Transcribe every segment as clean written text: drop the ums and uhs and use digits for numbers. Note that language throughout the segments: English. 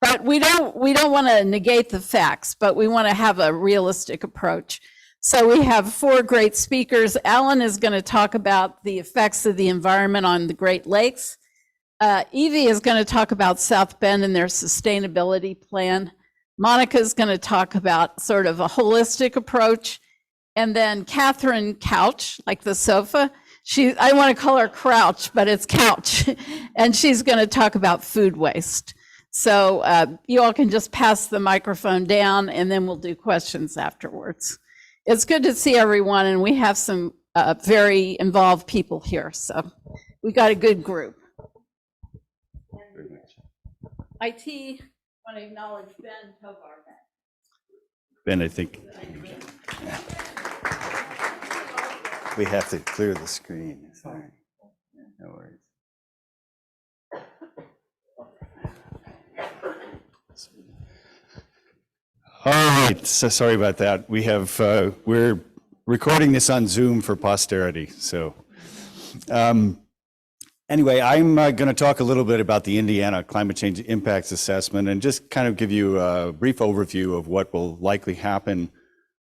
But we don't want to negate the facts, but we want to have a realistic approach. So we have 4 great speakers. Alan is going to talk about the effects of the environment on the Great Lakes. Evie is going to talk about South Bend and their sustainability plan. Monica is going to talk about sort of a holistic approach. And then Catherine Couch, like the sofa, I want to call her Crouch, but it's Couch. And she's going to talk about food waste. So you all can just pass the microphone down and then we'll do questions afterwards. It's good to see everyone, and we have some very involved people here. So we got a good group. IT, want to acknowledge Ben Tovar. Ben, I think we have to clear the screen. Sorry. No worries. All right, so sorry about that. We have, we're recording this on Zoom for posterity. So anyway, I'm going to talk a little bit about the Indiana Climate Change Impacts Assessment and just kind of give you a brief overview of what will likely happen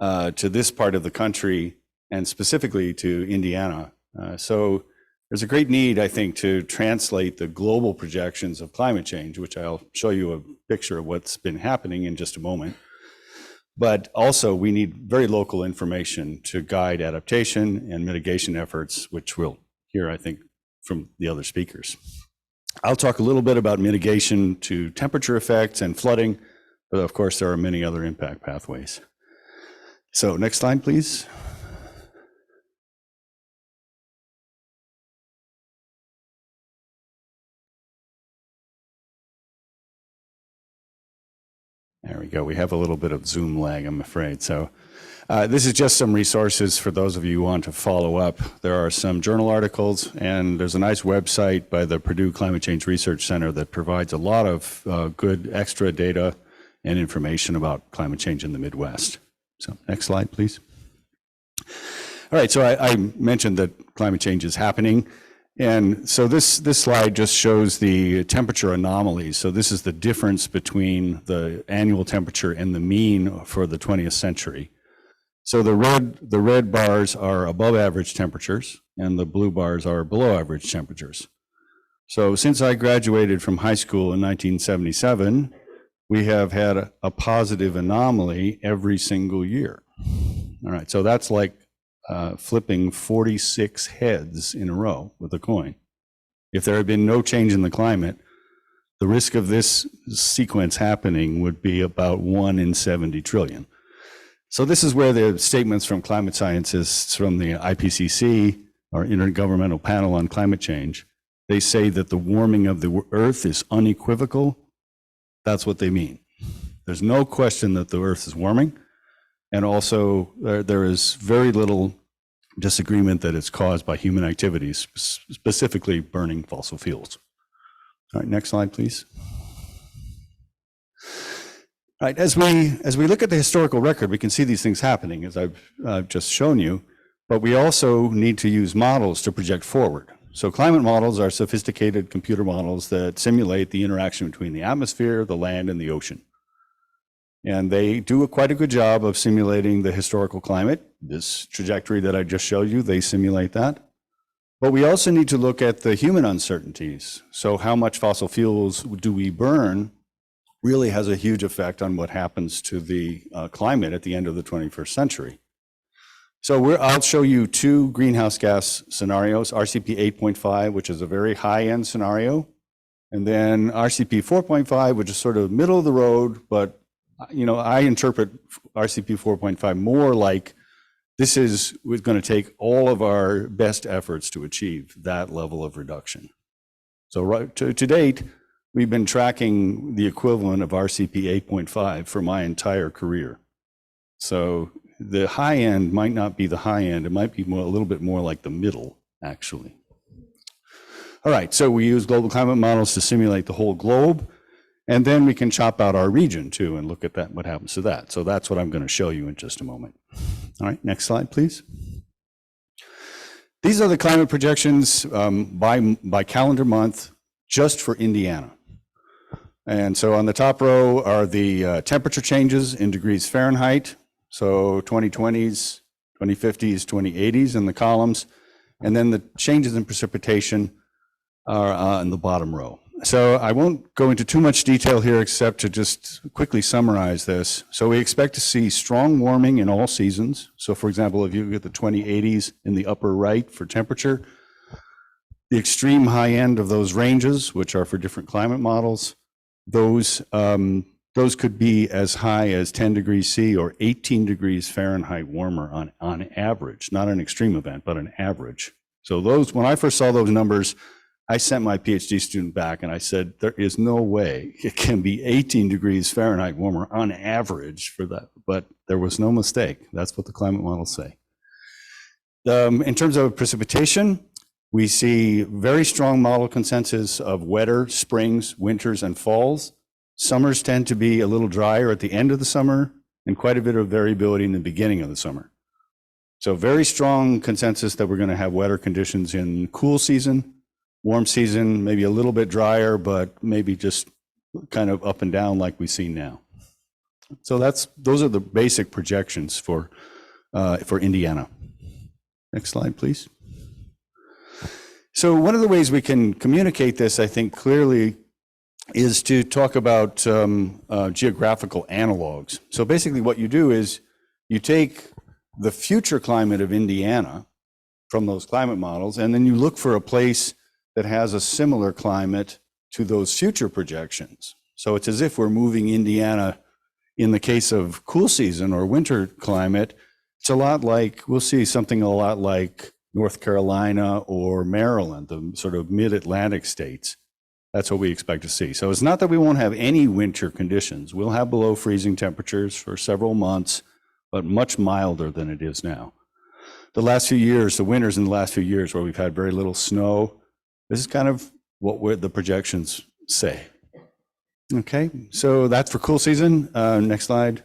to this part of the country and specifically to Indiana. So there's a great need, I think, to translate the global projections of climate change, which I'll show you a picture of what's been happening in just a moment. But also we need very local information to guide adaptation and mitigation efforts, which we'll hear, I think, from the other speakers. I'll talk a little bit about mitigation to temperature effects and flooding, but of course there are many other impact pathways. So next slide, please. There we go. We have a little bit of Zoom lag, I'm afraid. So this is just some resources for those of you who want to follow up. There are some journal articles, and there's a nice website by the Purdue Climate Change Research Center that provides a lot of good extra data and information about climate change in the Midwest. So next slide, please. All right, so I mentioned that climate change is happening. And so this slide just shows the temperature anomalies. So this is the difference between the annual temperature and the mean for the 20th century. So the red bars are above average temperatures and the blue bars are below average temperatures. So since I graduated from high school in 1977, we have had a positive anomaly every single year. All right, so that's like flipping 46 heads in a row with a coin. If there had been no change in the climate, the risk of this sequence happening would be about 1 in 70 trillion. So this is where the statements from climate scientists from the IPCC, or Intergovernmental Panel on Climate Change, they say that the warming of the Earth is unequivocal. That's what they mean. There's no question that the Earth is warming. And also there is very little disagreement that it's caused by human activities, specifically burning fossil fuels. All right, next slide, please. All right, as we look at the historical record, we can see these things happening, as I've just shown you, but we also need to use models to project forward. So climate models are sophisticated computer models that simulate the interaction between the atmosphere, the land, and the ocean. And they do quite a good job of simulating the historical climate. This trajectory that I just showed you, they simulate that. But we also need to look at the human uncertainties. So how much fossil fuels do we burn really has a huge effect on what happens to the climate at the end of the 21st century. So I'll show you 2 greenhouse gas scenarios, RCP 8.5, which is a very high-end scenario, and then RCP 4.5, which is sort of middle of the road, but you know, I interpret RCP 4.5 more like this is going to take all of our best efforts to achieve that level of reduction. So right to date, we've been tracking the equivalent of RCP 8.5 for my entire career. So the high end might not be the high end. It might be a little bit more like the middle, actually. All right, so we use global climate models to simulate the whole globe. And then we can chop out our region too and look at that, what happens to that. So that's what I'm going to show you in just a moment. All right, next slide, please. These are the climate projections by calendar month just for Indiana. And so on the top row are the temperature changes in degrees Fahrenheit. So 2020s, 2050s, 2080s in the columns. And then the changes in precipitation are in the bottom row. So I won't go into too much detail here except to just quickly summarize this. So we expect to see strong warming in all seasons. So for example, if you look at the 2080s in the upper right for temperature, the extreme high end of those ranges, which are for different climate models, those could be as high as 10 degrees C or 18 degrees Fahrenheit warmer on average, not an extreme event, but an average. So those, when I first saw those numbers, I sent my PhD student back and I said, there is no way it can be 18 degrees Fahrenheit warmer on average for that, but there was no mistake. That's what the climate models say. In terms of precipitation, we see very strong model consensus of wetter springs, winters, and falls. Summers tend to be a little drier at the end of the summer and quite a bit of variability in the beginning of the summer. So very strong consensus that we're going to have wetter conditions in cool season, warm season, maybe a little bit drier, but maybe just kind of up and down like we see now. So those are the basic projections for Indiana. Next slide, please. So one of the ways we can communicate this, I think, clearly is to talk about geographical analogs. So basically what you do is you take the future climate of Indiana from those climate models, and then you look for a place that has a similar climate to those future projections. So it's as if we're moving Indiana, in the case of cool season or winter climate, it's a lot like, we'll see something a lot like North Carolina or Maryland, the sort of mid-Atlantic states. That's what we expect to see. So it's not that we won't have any winter conditions. We'll have below freezing temperatures for several months, but much milder than it is now. The last few years, the winters in the last few years where we've had very little snow, this is kind of what the projections say. Okay, so that's for cool season. Next slide.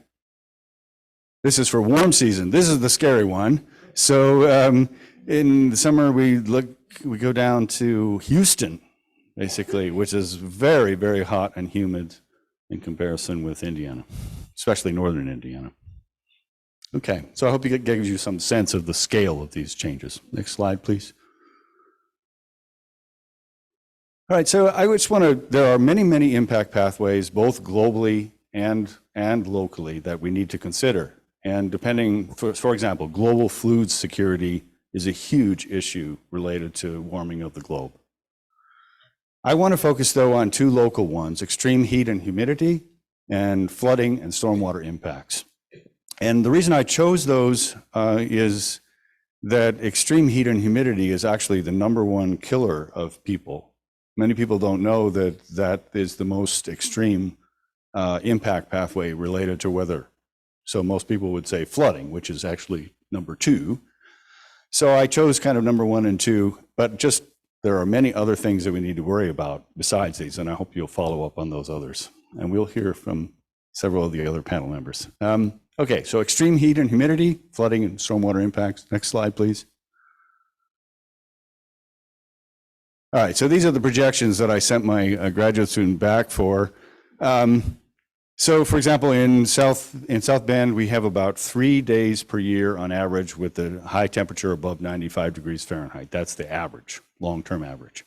This is for warm season. This is the scary one. So in the summer, we go down to Houston, basically, which is very, very hot and humid in comparison with Indiana, especially northern Indiana. Okay, so I hope it gives you some sense of the scale of these changes. Next slide, please. All right, so I just want to, there are many, many impact pathways, both globally and locally, that we need to consider. And depending, for example, global food security is a huge issue related to warming of the globe. I want to focus, though, on two local ones: extreme heat and humidity, and flooding and stormwater impacts. And the reason I chose those is that extreme heat and humidity is actually the #1 killer of people. Many people don't know that that is the most extreme impact pathway related to weather. So most people would say flooding, which is actually #2. So I chose kind of #1 and 2, but just there are many other things that we need to worry about besides these, and I hope you'll follow up on those others. And we'll hear from several of the other panel members. Okay, so extreme heat and humidity, flooding and stormwater impacts. Next slide, please. All right, so these are the projections that I sent my graduate student back for. So for example, in South Bend, we have about 3 days per year on average with the high temperature above 95 degrees Fahrenheit. That's the average, long-term average.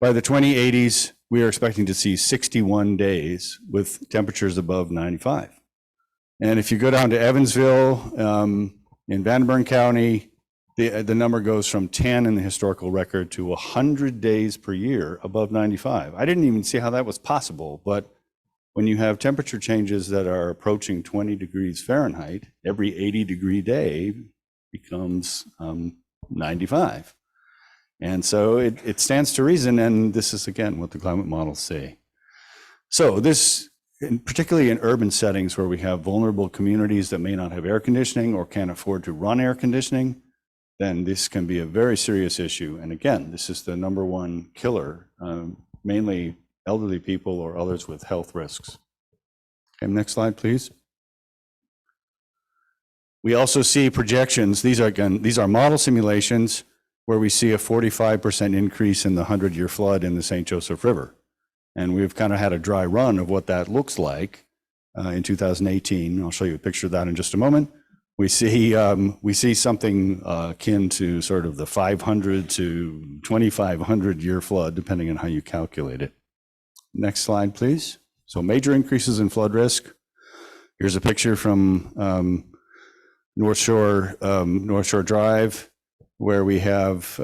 By the 2080s, we are expecting to see 61 days with temperatures above 95. And if you go down to Evansville, in Van Buren County, the number goes from 10 in the historical record to 100 days per year above 95. I didn't even see how that was possible, but when you have temperature changes that are approaching 20 degrees Fahrenheit, every 80-degree day becomes 95. And so it stands to reason, and this is, again, what the climate models say. So this, particularly in urban settings where we have vulnerable communities that may not have air conditioning or can't afford to run air conditioning, then this can be a very serious issue. And again, this is the #1 killer, mainly elderly people or others with health risks. Okay, next slide, please. We also see projections. These are model simulations where we see a 45% increase in the 100-year flood in the St. Joseph River. And we've kind of had a dry run of what that looks like in 2018. I'll show you a picture of that in just a moment. We see something akin to sort of the 500 to 2,500 year flood, depending on how you calculate it. Next slide, please. So major increases in flood risk. Here's a picture from North Shore Drive, where we have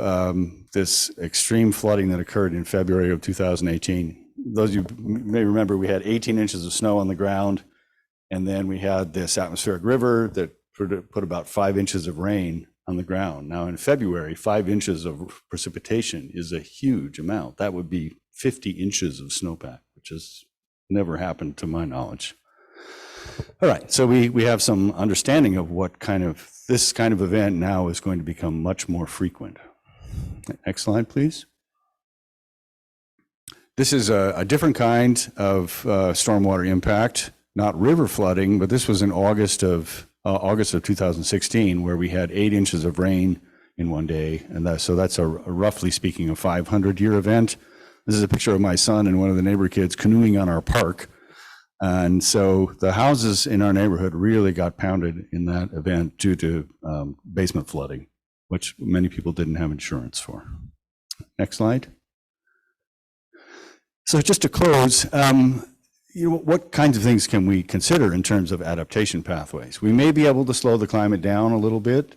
this extreme flooding that occurred in February of 2018. Those of you may remember, we had 18 inches of snow on the ground, and then we had this atmospheric river that put about 5 inches of rain on the ground. Now in February, 5 inches of precipitation is a huge amount. That would be 50 inches of snowpack, which has never happened to my knowledge. All right, so we have some understanding of this kind of event now is going to become much more frequent. Next slide, please. This is a different kind of stormwater impact, not river flooding, but this was in August of 2016, where we had 8 inches of rain in one day, and so that's a roughly speaking a 500-year event. This is a picture of my son and one of the neighbor kids canoeing on our park. And so the houses in our neighborhood really got pounded in that event due to basement flooding, which many people didn't have insurance for. Next slide. So just to close, what kinds of things can we consider in terms of adaptation pathways? We may be able to slow the climate down a little bit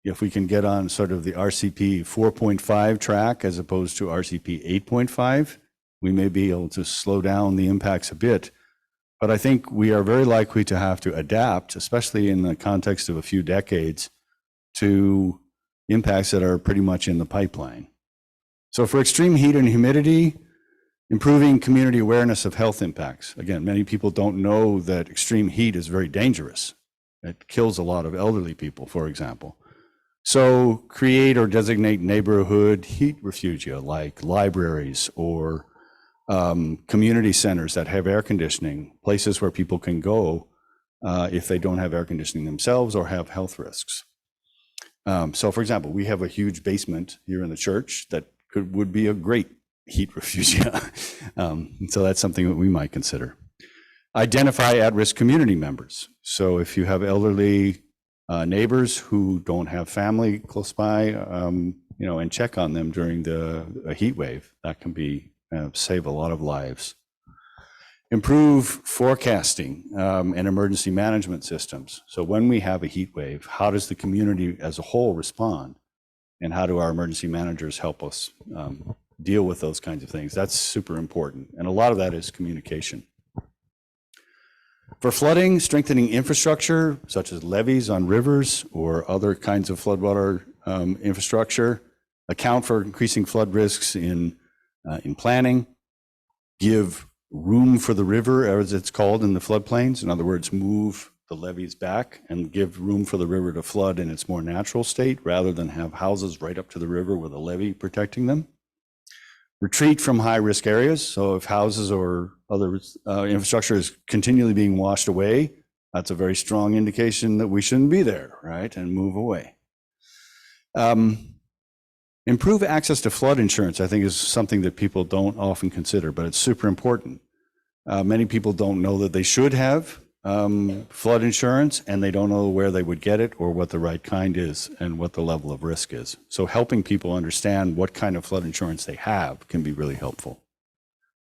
if we can get on sort of the RCP 4.5 track as opposed to RCP 8.5. We may be able to slow down the impacts a bit. But I think we are very likely to have to adapt, especially in the context of a few decades, to impacts that are pretty much in the pipeline. So for extreme heat and humidity, improving community awareness of health impacts. Again, many people don't know that extreme heat is very dangerous. It kills a lot of elderly people, for example. So create or designate neighborhood heat refugia like libraries or community centers that have air conditioning, places where people can go if they don't have air conditioning themselves or have health risks. So for example, we have a huge basement here in the church that would be a great heat refugia. So that's something that we might consider. Identify at-risk community members. So if you have elderly neighbors who don't have family close by, and check on them during a heat wave, that can be save a lot of lives. Improve forecasting and emergency management systems. So when we have a heat wave, how does the community as a whole respond? And how do our emergency managers help us deal with those kinds of things? That's super important. And a lot of that is communication. For flooding, strengthening infrastructure, such as levees on rivers or other kinds of floodwater infrastructure, account for increasing flood risks in planning, give room for the river, as it's called in the floodplains. In other words, move the levees back and give room for the river to flood in its more natural state, rather than have houses right up to the river with a levee protecting them. Retreat from high-risk areas. So if houses or other infrastructure is continually being washed away, that's a very strong indication that we shouldn't be there, right? And move away. Improve access to flood insurance, I think, is something that people don't often consider, but it's super important. Many people don't know that they should have flood insurance, and they don't know where they would get it or what the right kind is and what the level of risk is. So helping people understand what kind of flood insurance they have can be really helpful.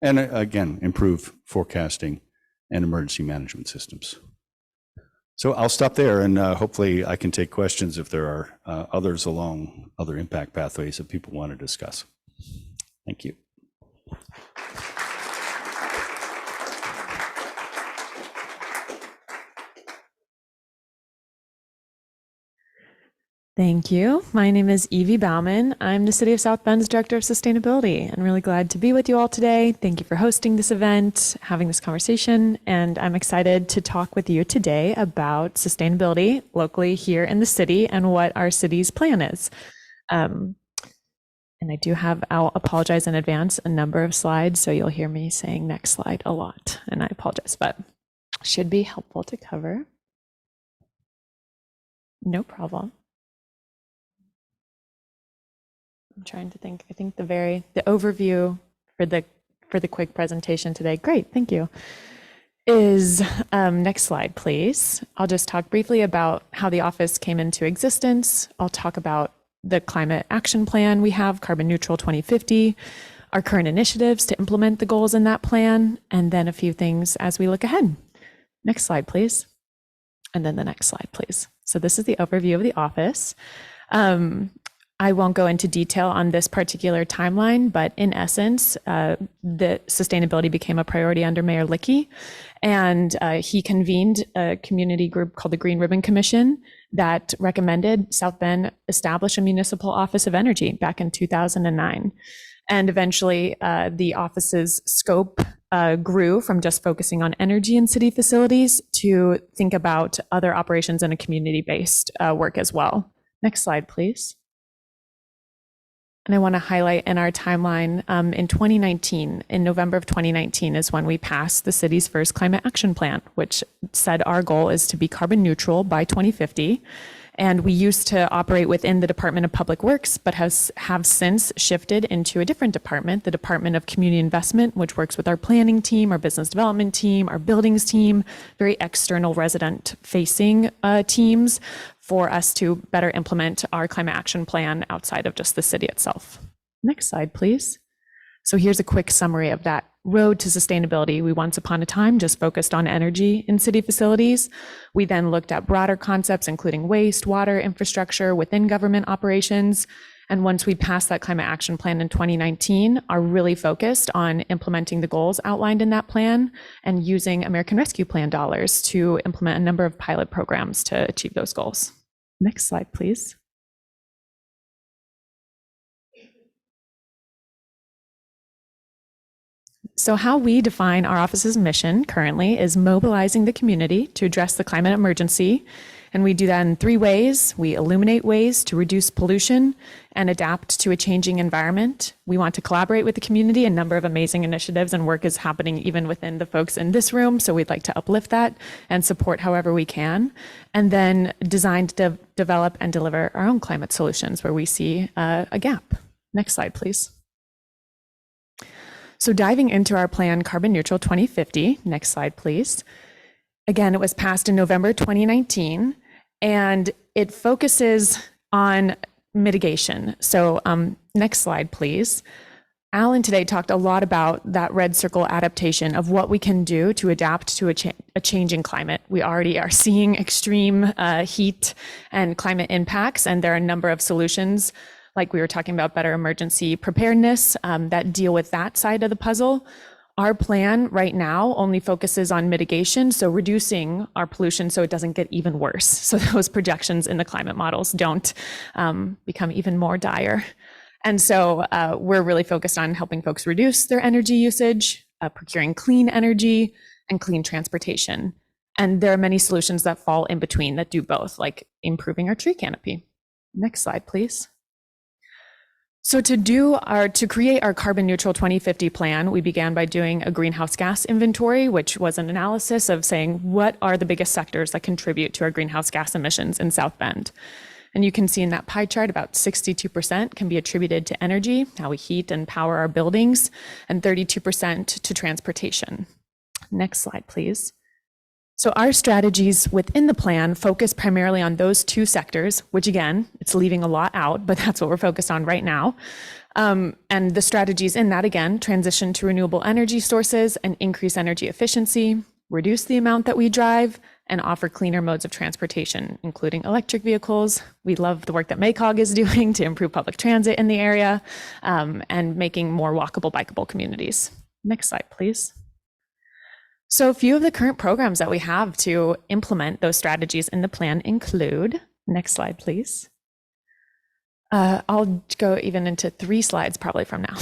And again, improve forecasting and emergency management systems. So I'll stop there, and hopefully I can take questions if there are others along other impact pathways that people want to discuss. Thank you. Thank you. My name is Evie Bauman. I'm the City of South Bend's Director of Sustainability. I'm really glad to be with you all today. Thank you for hosting this event, having this conversation, and I'm excited to talk with you today about sustainability locally here in the city and what our city's plan is. And I do have, I'll apologize in advance, a number of slides, so you'll hear me saying next slide a lot, and I apologize, but should be helpful to cover. No problem. I'm trying to think. I think the overview for the for the quick presentation today. Great, thank you. Next slide, please. I'll just talk briefly about how the office came into existence. I'll talk about the climate action plan we have, Carbon Neutral 2050, our current initiatives to implement the goals in that plan, and then a few things as we look ahead. Next slide, please. And then the next slide, please. So this is the overview of the office. I won't go into detail on this particular timeline, but in essence, the sustainability became a priority under Mayor Lickey, and he convened a community group called the Green Ribbon Commission that recommended South Bend establish a municipal office of energy back in 2009. And eventually, the office's scope grew from just focusing on energy in city facilities to think about other operations and a community-based work as well. Next slide, please. And I want to highlight in our timeline in 2019, in November of 2019 is when we passed the city's first climate action plan, which said our goal is to be carbon neutral by 2050. And we used to operate within the Department of Public Works, but have since shifted into a different department, the Department of Community Investment, which works with our planning team, our business development team, our buildings team, very external resident facing teams for us to better implement our climate action plan outside of just the city itself. Next slide, please. So here's a quick summary of that road to sustainability. We once upon a time just focused on energy in city facilities. We then looked at broader concepts, including waste, water, infrastructure within government operations. And once we passed that climate action plan in 2019, are really focused on implementing the goals outlined in that plan and using American Rescue Plan dollars to implement a number of pilot programs to achieve those goals. Next slide, please. So how we define our office's mission currently is mobilizing the community to address the climate emergency. And we do that in 3 ways. We illuminate ways to reduce pollution and adapt to a changing environment. We want to collaborate with the community. A number of amazing initiatives and work is happening even within the folks in this room. So we'd like to uplift that and support however we can. And then design to develop and deliver our own climate solutions where we see a gap. Next slide, please. So diving into our plan, Carbon Neutral 2050, next slide, please. Again, it was passed in November 2019, and it focuses on mitigation. So next slide, please. Alan today talked a lot about that red circle adaptation of what we can do to adapt to a changing climate. We already are seeing extreme heat and climate impacts, and there are a number of solutions, like we were talking about better emergency preparedness, that deal with that side of the puzzle. Our plan right now only focuses on mitigation, so reducing our pollution so it doesn't get even worse. So those projections in the climate models don't become even more dire. And so we're really focused on helping folks reduce their energy usage, procuring clean energy, and clean transportation. And there are many solutions that fall in between that do both, like improving our tree canopy. Next slide, please. So to create our Carbon Neutral 2050 plan, we began by doing a greenhouse gas inventory, which was an analysis of saying, what are the biggest sectors that contribute to our greenhouse gas emissions in South Bend? And you can see in that pie chart, about 62% can be attributed to energy, how we heat and power our buildings, and 32% to transportation. Next slide, please. So our strategies within the plan focus primarily on those 2 sectors, which again, it's leaving a lot out, but that's what we're focused on right now. And the strategies in that, again, transition to renewable energy sources and increase energy efficiency, reduce the amount that we drive, and offer cleaner modes of transportation, including electric vehicles. We love the work that MACOG is doing to improve public transit in the area, and making more walkable, bikeable communities. Next slide, please. So a few of the current programs that we have to implement those strategies in the plan include, next slide, please. I'll go even into 3 slides probably from now.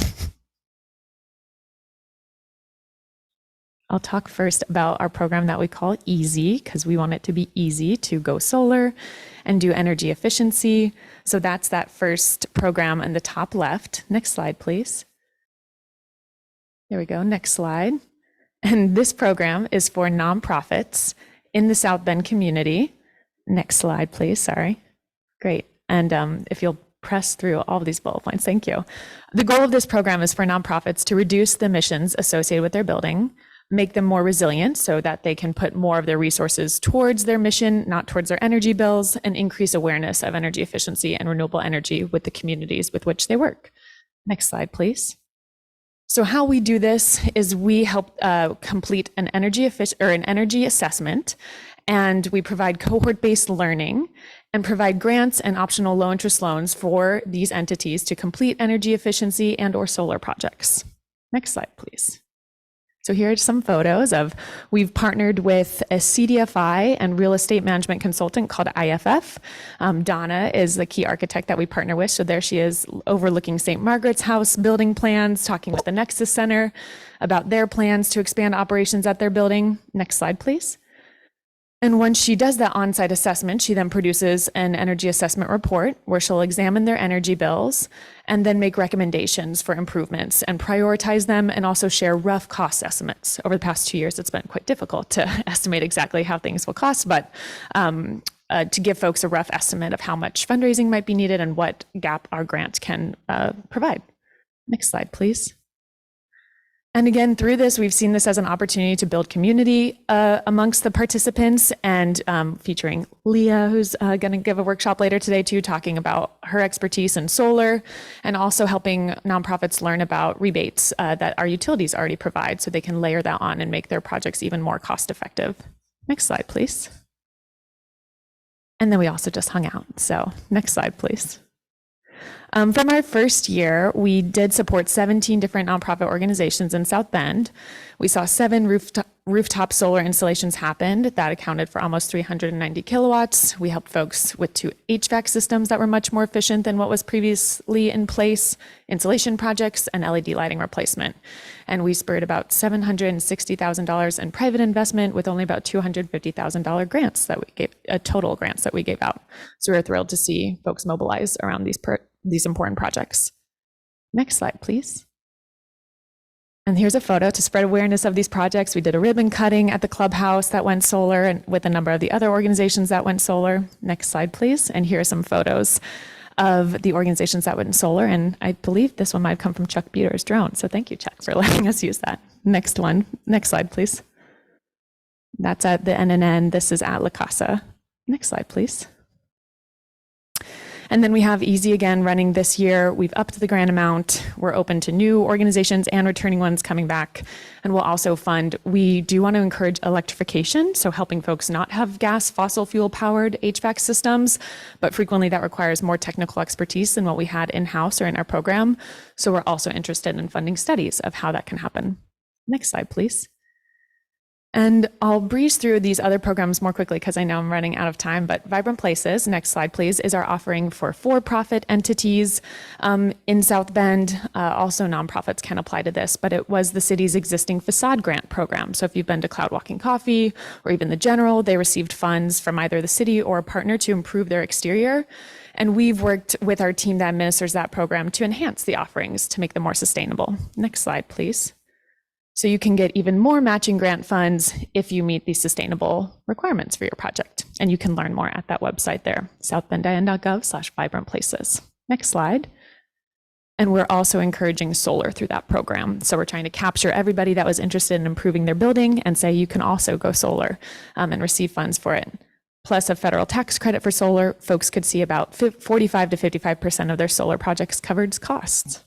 I'll talk first about our program that we call EASY, because we want it to be easy to go solar and do energy efficiency. So that's that first program in the top left. Next slide, please. There we go, next slide. And this program is for nonprofits in the South Bend community. Next slide, please, sorry. Great, and if you'll press through all of these bullet points. Thank you. The goal of this program is for nonprofits to reduce the emissions associated with their building, make them more resilient so that they can put more of their resources towards their mission, not towards their energy bills, and increase awareness of energy efficiency and renewable energy with the communities with which they work. Next slide, please. So how we do this is we help complete an energy assessment, and we provide cohort-based learning and provide grants and optional low-interest loans for these entities to complete energy efficiency and or solar projects. Next slide, please. So here are some photos of, we've partnered with a CDFI and real estate management consultant called IFF. Donna is the key architect that we partner with. So there she is overlooking St. Margaret's House building plans, talking with the Nexus Center about their plans to expand operations at their building. Next slide, please. And once she does that on-site assessment, she then produces an energy assessment report where she'll examine their energy bills and then make recommendations for improvements and prioritize them, and also share rough cost estimates. Over the past 2 years, it's been quite difficult to estimate exactly how things will cost, but to give folks a rough estimate of how much fundraising might be needed and what gap our grant can provide. Next slide, please. And again, through this, we've seen this as an opportunity to build community amongst the participants, and featuring Leah, who's going to give a workshop later today too, talking about her expertise in solar, and also helping nonprofits learn about rebates that our utilities already provide, so they can layer that on and make their projects even more cost effective. Next slide, please. And then we also just hung out. So next slide, please. From our first year, we did support 17 different nonprofit organizations in South Bend. We saw 7 rooftop solar installations happen that accounted for almost 390 kilowatts. We helped folks with 2 HVAC systems that were much more efficient than what was previously in place, insulation projects, and LED lighting replacement. And we spurred about $760,000 in private investment with only about $250,000 grants that we gave, total grants that we gave out. So we're thrilled to see folks mobilize around these important projects. Next slide, please. And here's a photo to spread awareness of these projects. We did a ribbon cutting at the clubhouse that went solar, and with a number of the other organizations that went solar. Next slide, please. And here are some photos of the organizations that went solar. And I believe this one might have come from Chuck Buter's drone. So thank you, Chuck, for letting us use that. Next one. Next slide, please. That's at the NNN. This is at La Casa. Next slide, please. And then we have Easy Again running this year. We've upped the grant amount. We're open to new organizations and returning ones coming back. And we'll also fund, we do want to encourage electrification, so helping folks not have gas, fossil fuel powered HVAC systems, but frequently that requires more technical expertise than what we had in-house or in our program. So we're also interested in funding studies of how that can happen. Next slide, please. And I'll breeze through these other programs more quickly because I know I'm running out of time, but Vibrant Places, next slide please, is our offering for-profit entities in South Bend. Also nonprofits can apply to this, but it was the city's existing facade grant program. So if you've been to Cloud Walking Coffee or even the General, they received funds from either the city or a partner to improve their exterior. And we've worked with our team that administers that program to enhance the offerings to make them more sustainable. Next slide, please. So you can get even more matching grant funds if you meet these sustainable requirements for your project. And you can learn more at that website there, southbend.gov/vibrantplaces. Next slide. And we're also encouraging solar through that program. So we're trying to capture everybody that was interested in improving their building and say you can also go solar and receive funds for it. Plus a federal tax credit for solar, folks could see about 45 to 55% of their solar projects covered costs.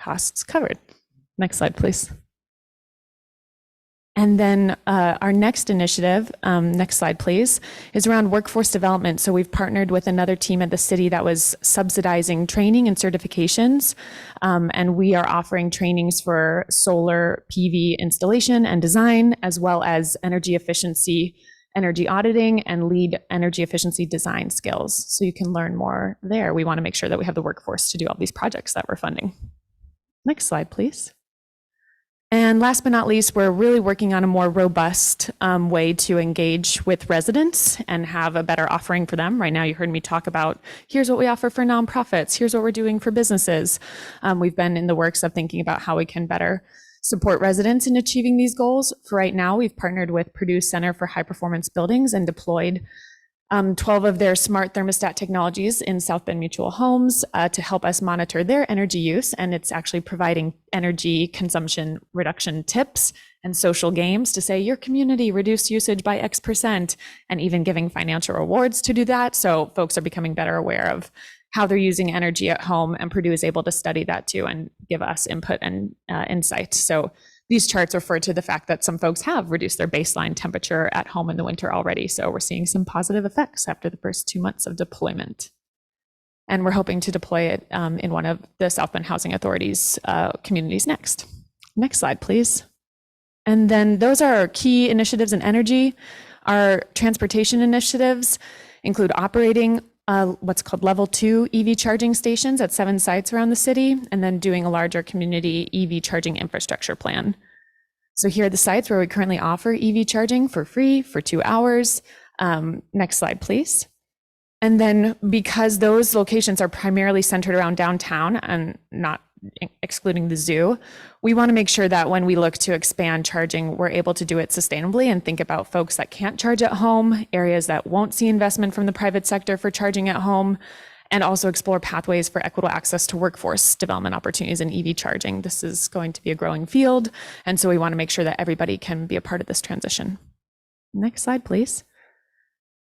Costs covered. Next slide, please. And then our next initiative, next slide please, is around workforce development. So we've partnered with another team at the city that was subsidizing training and certifications. And we are offering trainings for solar PV installation and design, as well as energy efficiency, energy auditing, and lead energy efficiency design skills. So you can learn more there. We want to make sure that we have the workforce to do all these projects that we're funding. Next slide, please. And last but not least, we're really working on a more robust way to engage with residents and have a better offering for them. Right now, you heard me talk about, here's what we offer for nonprofits, here's what we're doing for businesses. We've been in the works of thinking about how we can better support residents in achieving these goals. For right now, we've partnered with Purdue Center for High Performance Buildings and deployed 12 of their smart thermostat technologies in South Bend Mutual Homes to help us monitor their energy use. And it's actually providing energy consumption reduction tips and social games to say your community reduced usage by X%, and even giving financial rewards to do that. So folks are becoming better aware of how they're using energy at home, and Purdue is able to study that too and give us input and insight. So these charts refer to the fact that some folks have reduced their baseline temperature at home in the winter already. So we're seeing some positive effects after the first 2 months of deployment. And we're hoping to deploy it in one of the South Bend Housing Authority's communities next. Next slide, please. And then those are our key initiatives in energy. Our transportation initiatives include operating what's called level 2 EV charging stations at 7 sites around the city, and then doing a larger community EV charging infrastructure plan. So here are the sites where we currently offer EV charging for free for 2 hours. Next slide, please. And then because those locations are primarily centered around downtown and not excluding the zoo, we want to make sure that when we look to expand charging, we're able to do it sustainably and think about folks that can't charge at home, areas that won't see investment from the private sector for charging at home, and also explore pathways for equitable access to workforce development opportunities in EV charging. This is going to be a growing field, and so we want to make sure that everybody can be a part of this transition. Next slide, please.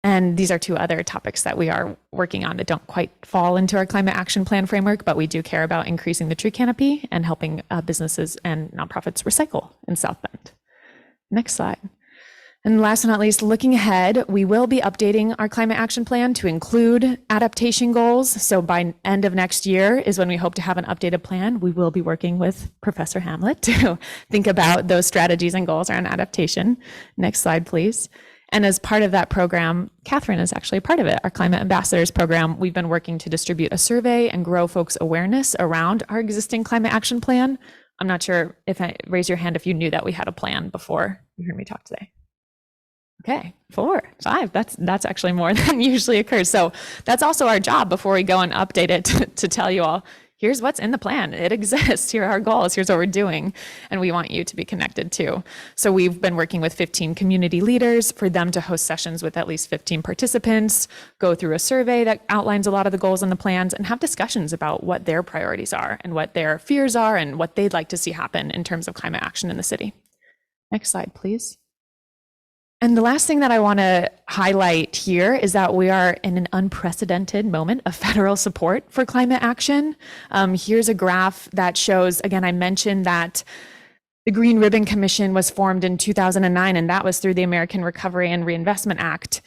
And these are 2 other topics that we are working on that don't quite fall into our climate action plan framework, but we do care about increasing the tree canopy and helping businesses and nonprofits recycle in South Bend. Next slide. And last but not least, looking ahead, we will be updating our climate action plan to include adaptation goals. So by end of next year is when we hope to have an updated plan. We will be working with Professor Hamlet to think about those strategies and goals around adaptation. Next slide, please. And as part of that program, Catherine is actually a part of it, our Climate Ambassadors program. We've been working to distribute a survey and grow folks' awareness around our existing climate action plan. I'm not sure if raise your hand if you knew that we had a plan before you heard me talk today. Okay, 4, 5, that's actually more than usually occurs. So that's also our job before we go and update it to tell you all, here's what's in the plan. It exists. Here are our goals. Here's what we're doing. And we want you to be connected too. So we've been working with 15 community leaders for them to host sessions with at least 15 participants, go through a survey that outlines a lot of the goals and the plans, and have discussions about what their priorities are and what their fears are and what they'd like to see happen in terms of climate action in the city. Next slide, please. And the last thing that I want to highlight here is that we are in an unprecedented moment of federal support for climate action. Here's a graph that shows, again, I mentioned that the Green Ribbon Commission was formed in 2009, and that was through the American Recovery and Reinvestment Act.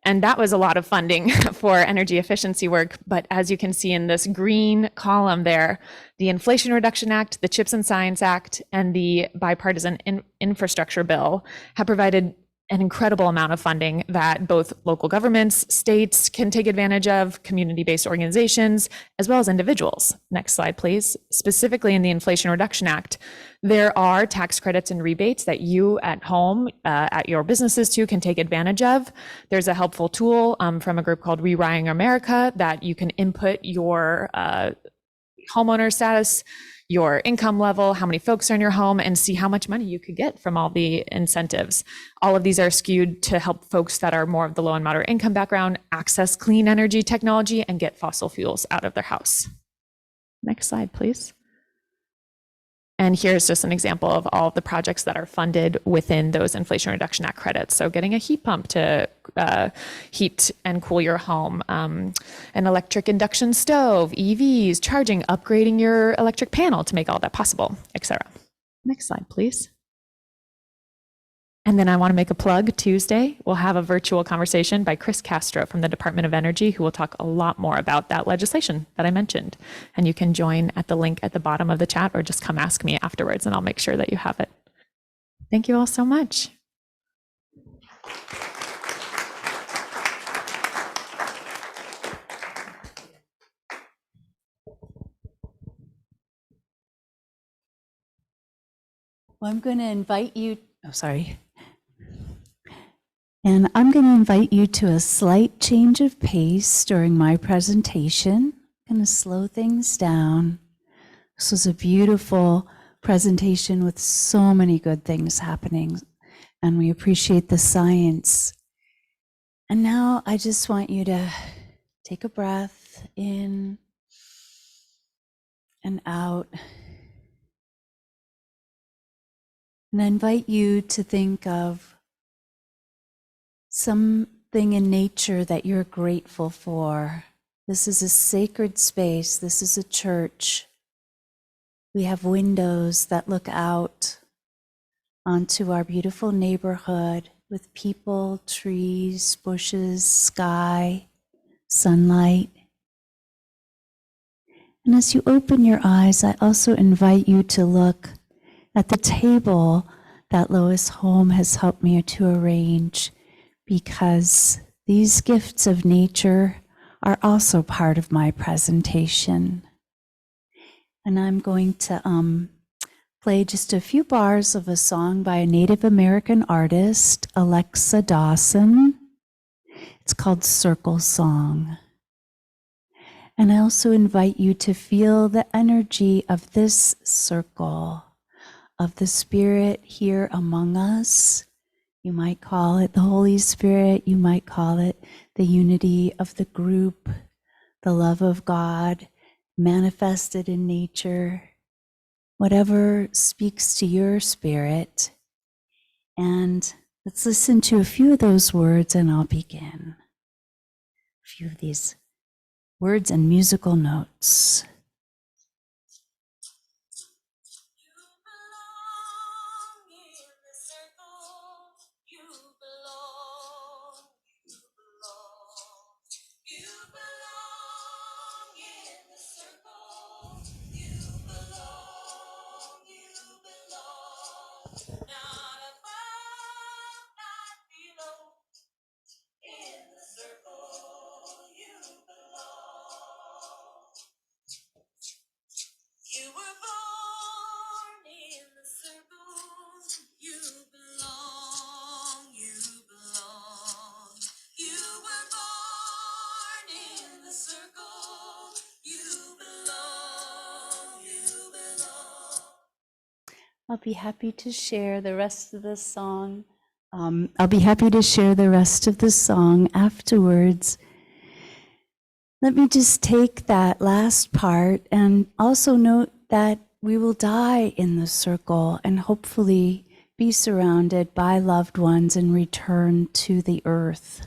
And that was a lot of funding for energy efficiency work. But as you can see in this green column there, the Inflation Reduction Act, the CHIPS and Science Act, and the Bipartisan Infrastructure Bill have provided an incredible amount of funding that both local governments, states can take advantage of, community-based organizations, as well as individuals. Next slide, please. Specifically in the Inflation Reduction Act, there are tax credits and rebates that you at home, at your businesses too, can take advantage of. There's a helpful tool from a group called Rewiring America that you can input your homeowner status, your income level, how many folks are in your home, and see how much money you could get from all the incentives. All of these are skewed to help folks that are more of the low and moderate income background access clean energy technology and get fossil fuels out of their house. Next slide, please. And here's just an example of all of the projects that are funded within those Inflation Reduction Act credits. So getting a heat pump to heat and cool your home, an electric induction stove, EVs, charging, upgrading your electric panel to make all that possible, etc. Next slide, please. And then I want to make a plug. Tuesday, we'll have a virtual conversation by Chris Castro from the Department of Energy, who will talk a lot more about that legislation that I mentioned. And you can join at the link at the bottom of the chat, or just come ask me afterwards and I'll make sure that you have it. Thank you all so much. Well, I'm going to invite you, And I'm going to invite you to a slight change of pace during my presentation. I'm going to slow things down. This was a beautiful presentation with so many good things happening, and we appreciate the science. And now I just want you to take a breath in and out. And I invite you to think of something in nature that you're grateful for. This is a sacred space. This is a church. We have windows that look out onto our beautiful neighborhood with people, trees, bushes, sky, sunlight. And as you open your eyes, I also invite you to look at the table that Lois Holm has helped me to arrange, because these gifts of nature are also part of my presentation. And I'm going to play just a few bars of a song by a Native American artist, Alexa Dawson. It's called Circle Song. And I also invite you to feel the energy of this circle, of the Spirit here among us. You might call it the Holy Spirit, you might call it the unity of the group, the love of God manifested in nature, whatever speaks to your spirit. And let's listen to a few of those words and I'll begin. A few of these words and musical notes. You were born in the circle. You belong. You belong. You were born in the circle. You belong. You belong. I'll be happy to share the rest of the song. Afterwards. Let me just take that last part and also note that we will die in the circle and hopefully be surrounded by loved ones and return to the earth.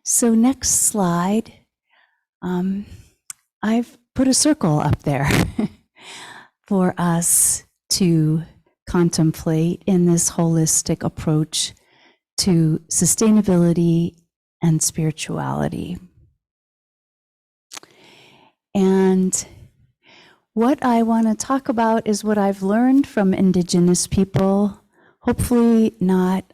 So next slide, I've put a circle up there for us to contemplate in this holistic approach to sustainability and spirituality. And what I want to talk about is what I've learned from Indigenous people, hopefully not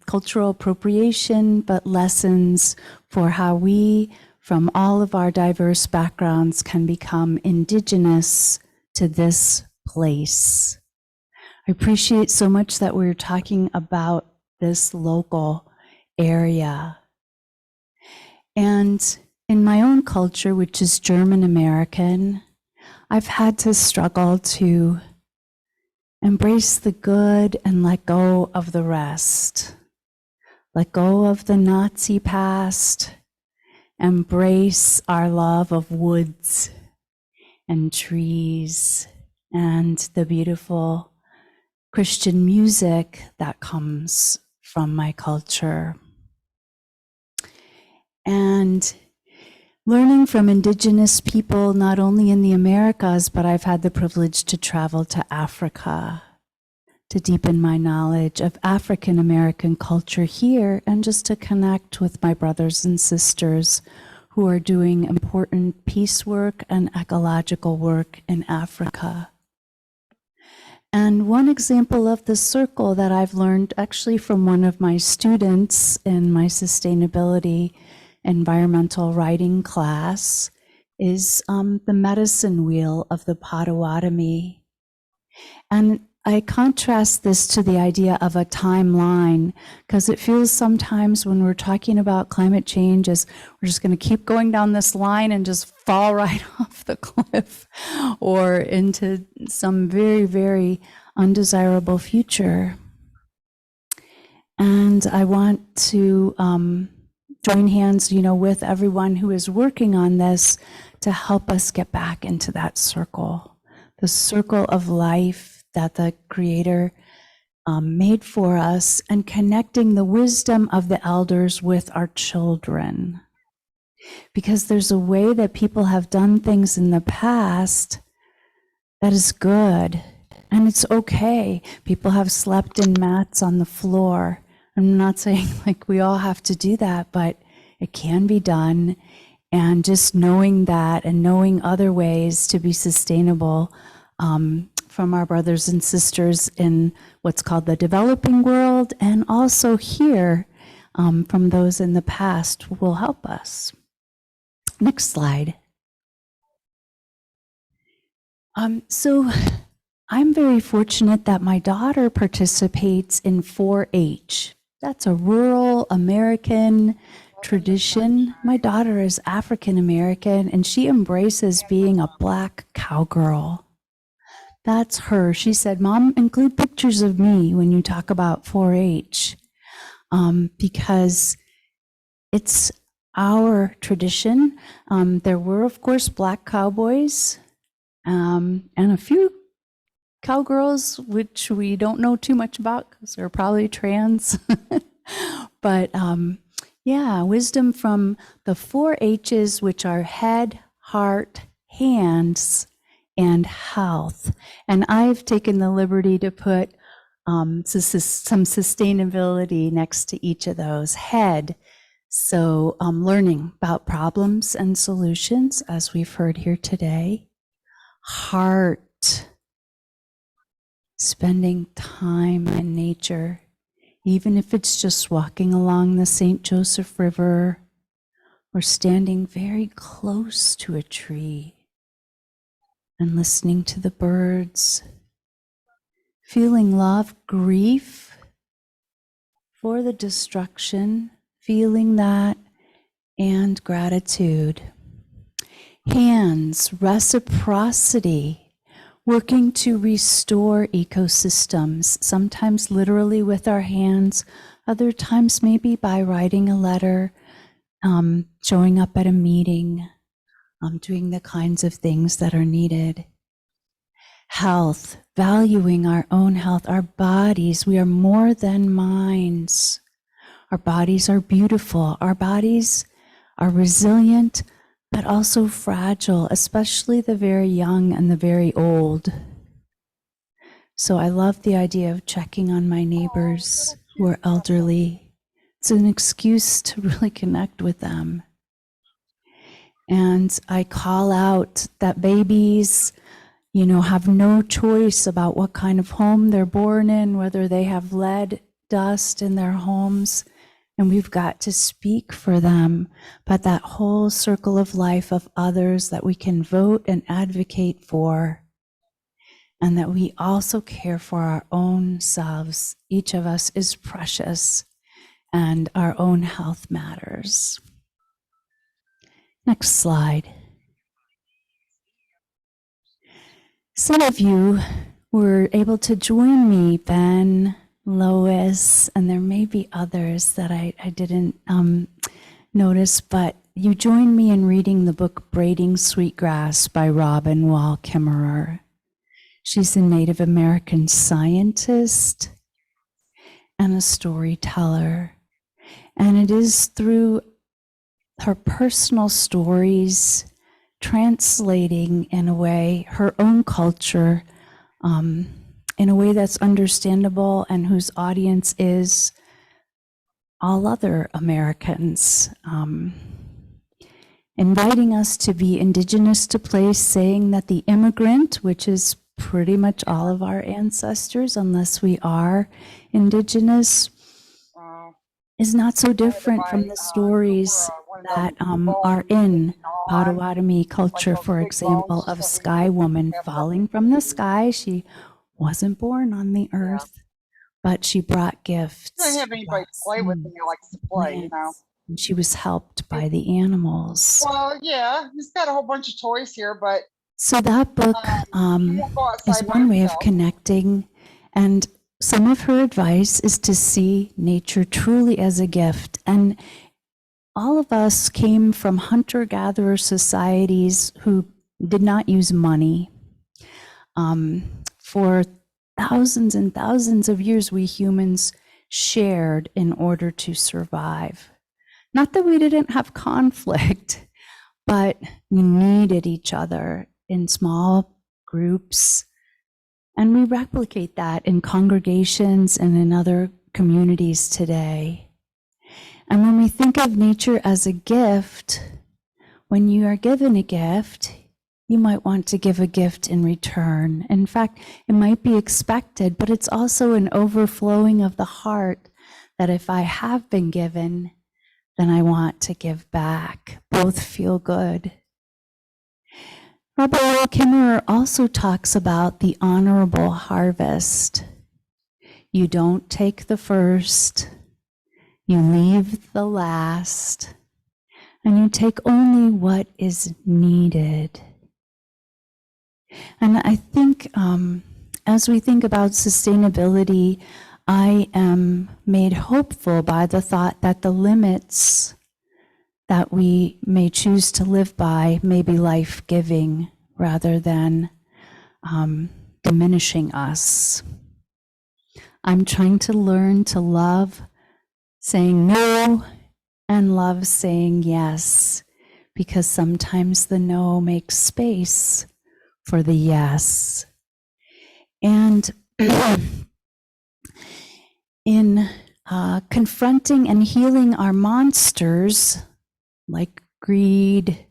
cultural appropriation, but lessons for how we, from all of our diverse backgrounds, can become indigenous to this place. I appreciate so much that we're talking about this local area. And in my own culture, which is German American, I've had to struggle to embrace the good and let go of the rest. Let go of the Nazi past, embrace our love of woods and trees and the beautiful Christian music that comes from my culture. And learning from Indigenous people, not only in the Americas, but I've had the privilege to travel to Africa to deepen my knowledge of African American culture here and just to connect with my brothers and sisters who are doing important peace work and ecological work in Africa. And one example of the circle that I've learned actually from one of my students in my sustainability environmental writing class is the medicine wheel of the Potawatomi. And I contrast this to the idea of a timeline, because it feels sometimes when we're talking about climate change as we're just going to keep going down this line and just fall right off the cliff or into some very, very undesirable future. And I want to join hands, with everyone who is working on this to help us get back into that circle, the circle of life that the Creator made for us, and connecting the wisdom of the elders with our children. Because there's a way that people have done things in the past that is good, and it's okay. People have slept in mats on the floor. I'm not saying like we all have to do that, but it can be done. And just knowing that and knowing other ways to be sustainable from our brothers and sisters in what's called the developing world, and also here from those in the past, will help us. Next slide. So I'm very fortunate that my daughter participates in 4-H. That's a rural American tradition. My daughter is African American, and she embraces being a black cowgirl. That's her. She said, "Mom, include pictures of me when you talk about 4-H," because it's our tradition. There were, of course, black cowboys and a few cowgirls, which we don't know too much about because they're probably trans. But yeah, wisdom from the 4-H's, which are head, heart, hands, and health. And I've taken the liberty to put some sustainability next to each of those. Head, so learning about problems and solutions, as we've heard here today. Heart, spending time in nature, even if it's just walking along the St. Joseph River or standing very close to a tree and listening to the birds, feeling love, grief for the destruction, feeling that, and gratitude. Hands, reciprocity, working to restore ecosystems, sometimes literally with our hands, other times maybe by writing a letter, showing up at a meeting, doing the kinds of things that are needed. Health, valuing our own health, our bodies. We are more than minds. Our bodies are beautiful. Our bodies are resilient, but also fragile, especially the very young and the very old. So I love the idea of checking on my neighbors who are elderly. It's an excuse to really connect with them. And I call out that babies, have no choice about what kind of home they're born in, whether they have lead dust in their homes, and we've got to speak for them. But that whole circle of life of others that we can vote and advocate for, and that we also care for our own selves. Each of us is precious, and our own health matters. Next slide. Some of you were able to join me, Ben, Lois, and there may be others that I didn't notice, but you joined me in reading the book Braiding Sweetgrass by Robin Wall Kimmerer. She's a Native American scientist and a storyteller. And it is through her personal stories, translating in a way her own culture in a way that's understandable and whose audience is all other Americans, inviting us to be indigenous to place, saying that the immigrant, which is pretty much all of our ancestors, unless we are indigenous, is not so different from the stories that are in Potawatomi culture, for example, of Sky Woman falling from the sky. She wasn't born on the earth, but she brought gifts. I don't have anybody to play with me that likes to play, And she was helped by the animals. Well, yeah, he's got a whole bunch of toys here, but So that book he won't go outside is by one way of himself. connecting, and some of her advice is to see nature truly as a gift. And all of us came from hunter-gatherer societies who did not use money. For thousands and thousands of years, we humans shared in order to survive. Not that we didn't have conflict, but we needed each other in small groups. And we replicate that in congregations and in other communities today. And when we think of nature as a gift, when you are given a gift, you might want to give a gift in return. In fact, it might be expected, but it's also an overflowing of the heart that if I have been given, then I want to give back. Both feel good. Robert Earl Kimmerer also talks about the honorable harvest. You don't take the first, you leave the last, and you take only what is needed. And I think as we think about sustainability, I am made hopeful by the thought that the limits that we may choose to live by may be life-giving rather than diminishing us. I'm trying to learn to love saying no and love saying yes, because sometimes the no makes space for the yes. And in confronting and healing our monsters, like greed,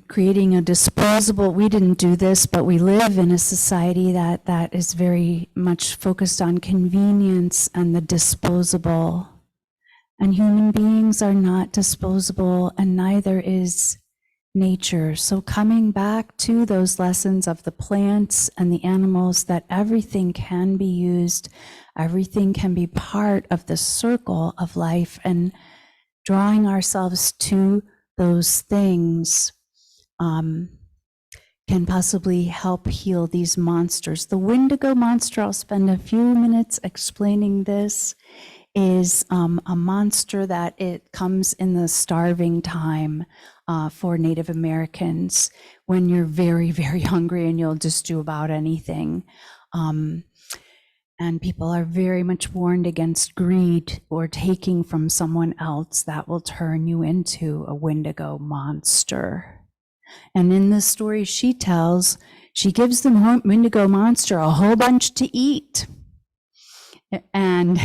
creating a disposable, we didn't do this, but we live in a society that is very much focused on convenience and the disposable. And human beings are not disposable, and neither is nature. So coming back to those lessons of the plants and the animals, that everything can be used, everything can be part of the circle of life, and drawing ourselves to those things can possibly help heal these monsters. The Wendigo monster, I'll spend a few minutes explaining this, is a monster that it comes in the starving time for Native Americans, when you're very, very hungry and you'll just do about anything. And people are very much warned against greed or taking from someone else. That will turn you into a Wendigo monster. And in the story she tells, she gives the Wendigo monster a whole bunch to eat. And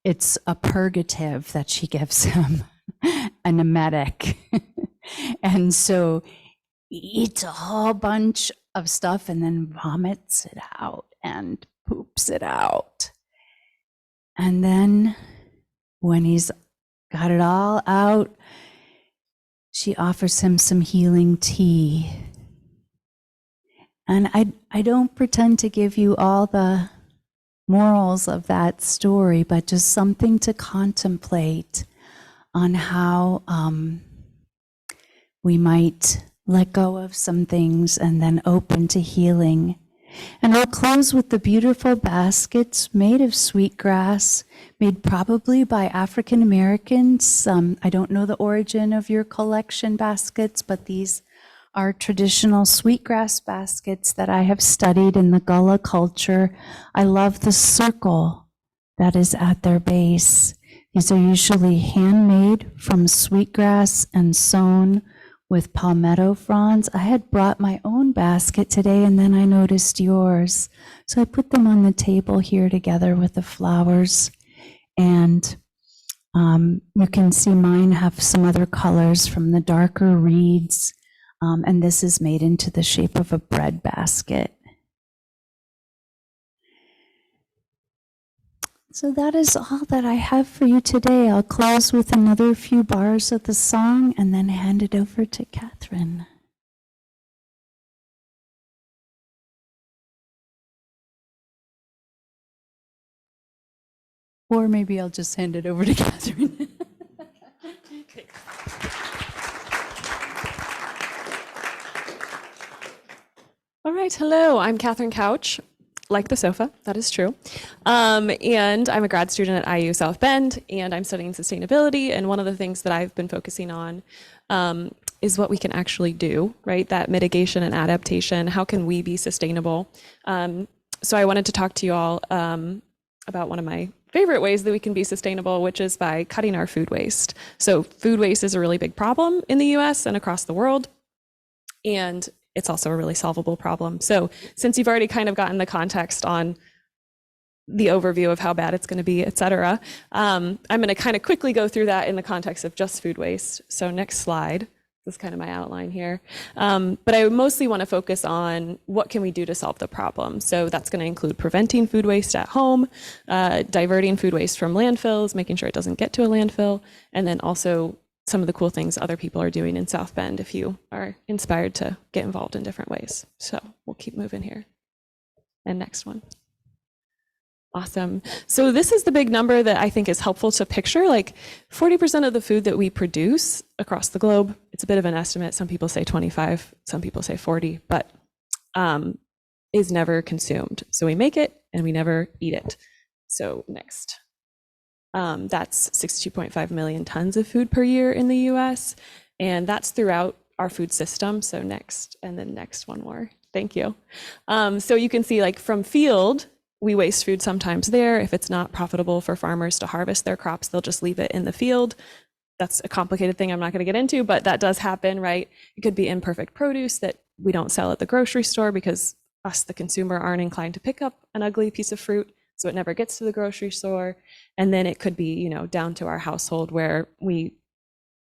it's a purgative that she gives him, an emetic. And so he eats a whole bunch of stuff and then vomits it out and poops it out. And then when he's got it all out, she offers him some healing tea. And I don't pretend to give you all the morals of that story, but just something to contemplate on how we might let go of some things and then open to healing. And I'll close with the beautiful baskets made of sweetgrass, made probably by African Americans. I don't know the origin of your collection baskets, but these are traditional sweetgrass baskets that I have studied in the Gullah culture. I love the circle that is at their base. These are usually handmade from sweetgrass and sewn with palmetto fronds. I had brought my own basket today, and then I noticed yours. So I put them on the table here together with the flowers. And you can see mine have some other colors from the darker reeds. And this is made into the shape of a bread basket. So that is all that I have for you today. I'll close with another few bars of the song and then hand it over to Catherine. Or maybe I'll just hand it over to Catherine. All right, hello, I'm Catherine Couch. like the sofa, that is true. And I'm a grad student at IU South Bend, and I'm studying sustainability. And one of the things that I've been focusing on is what we can actually do, right? That mitigation and adaptation. How can we be sustainable? So I wanted to talk to you all about one of my favorite ways that we can be sustainable, which is by cutting our food waste. So food waste is a really big problem in the US and across the world. And it's also a really solvable problem. So since you've already kind of gotten the context on the overview of how bad it's going to be, et cetera, I'm going to kind of quickly go through that in the context of just food waste. So next slide. This is kind of my outline here. But I mostly want to focus on what can we do to solve the problem. So that's going to include preventing food waste at home, diverting food waste from landfills, making sure it doesn't get to a landfill, and then also some of the cool things other people are doing in South Bend if you are inspired to get involved in different ways. So we'll keep moving here. And next one. Awesome. So this is the big number that I think is helpful to picture. Like 40% of the food that we produce across the globe, it's a bit of an estimate. Some people say 25, some people say 40, but is never consumed. So we make it and we never eat it. So next. That's 62.5 million tons of food per year in the US, and that's throughout our food system. So next, and then next one more. Thank you. So you can see, like, from field, we waste food sometimes there. If it's not profitable for farmers to harvest their crops, they'll just leave it in the field. That's a complicated thing I'm not going to get into, but that does happen, right? It could be imperfect produce that we don't sell at the grocery store because us, the consumer, aren't inclined to pick up an ugly piece of fruit, so it never gets to the grocery store. And then it could be, you know, down to our household where we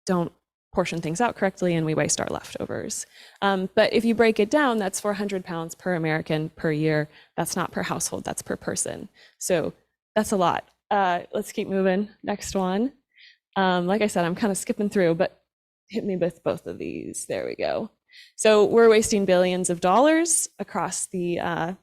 don't portion things out correctly and we waste our leftovers. But if you break it down, that's 400 pounds per American per year. That's not per household, that's per person. So that's a lot. Let's keep moving. Next one. Like I said, I'm kind of skipping through, but hit me with both of these. There we go. So we're wasting billions of dollars across the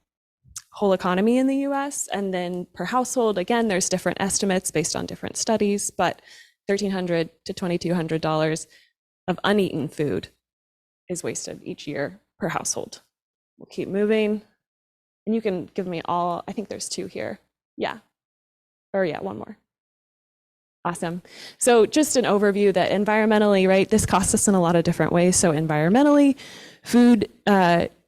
whole economy in the US. And then per household, again, there's different estimates based on different studies, but $1,300 to $2,200 of uneaten food is wasted each year per household. We'll keep moving. And you can give me all, I think there's two here. Yeah. Or yeah, one more. Awesome. So just an overview that environmentally, right, this costs us in a lot of different ways. So environmentally, food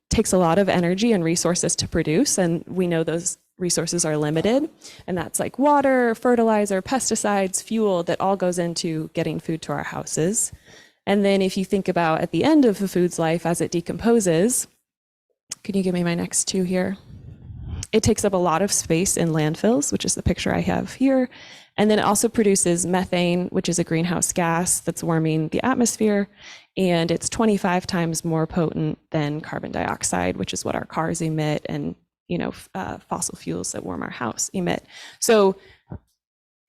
takes a lot of energy and resources to produce, and we know those resources are limited, and that's like water, fertilizer, pesticides, fuel, that all goes into getting food to our houses. And then if you think about at the end of the food's life as it decomposes, can you give me my next two here? It takes up a lot of space in landfills, which is the picture I have here. And then it also produces methane, which is a greenhouse gas that's warming the atmosphere. And it's 25 times more potent than carbon dioxide, which is what our cars emit, and fossil fuels that warm our house emit. So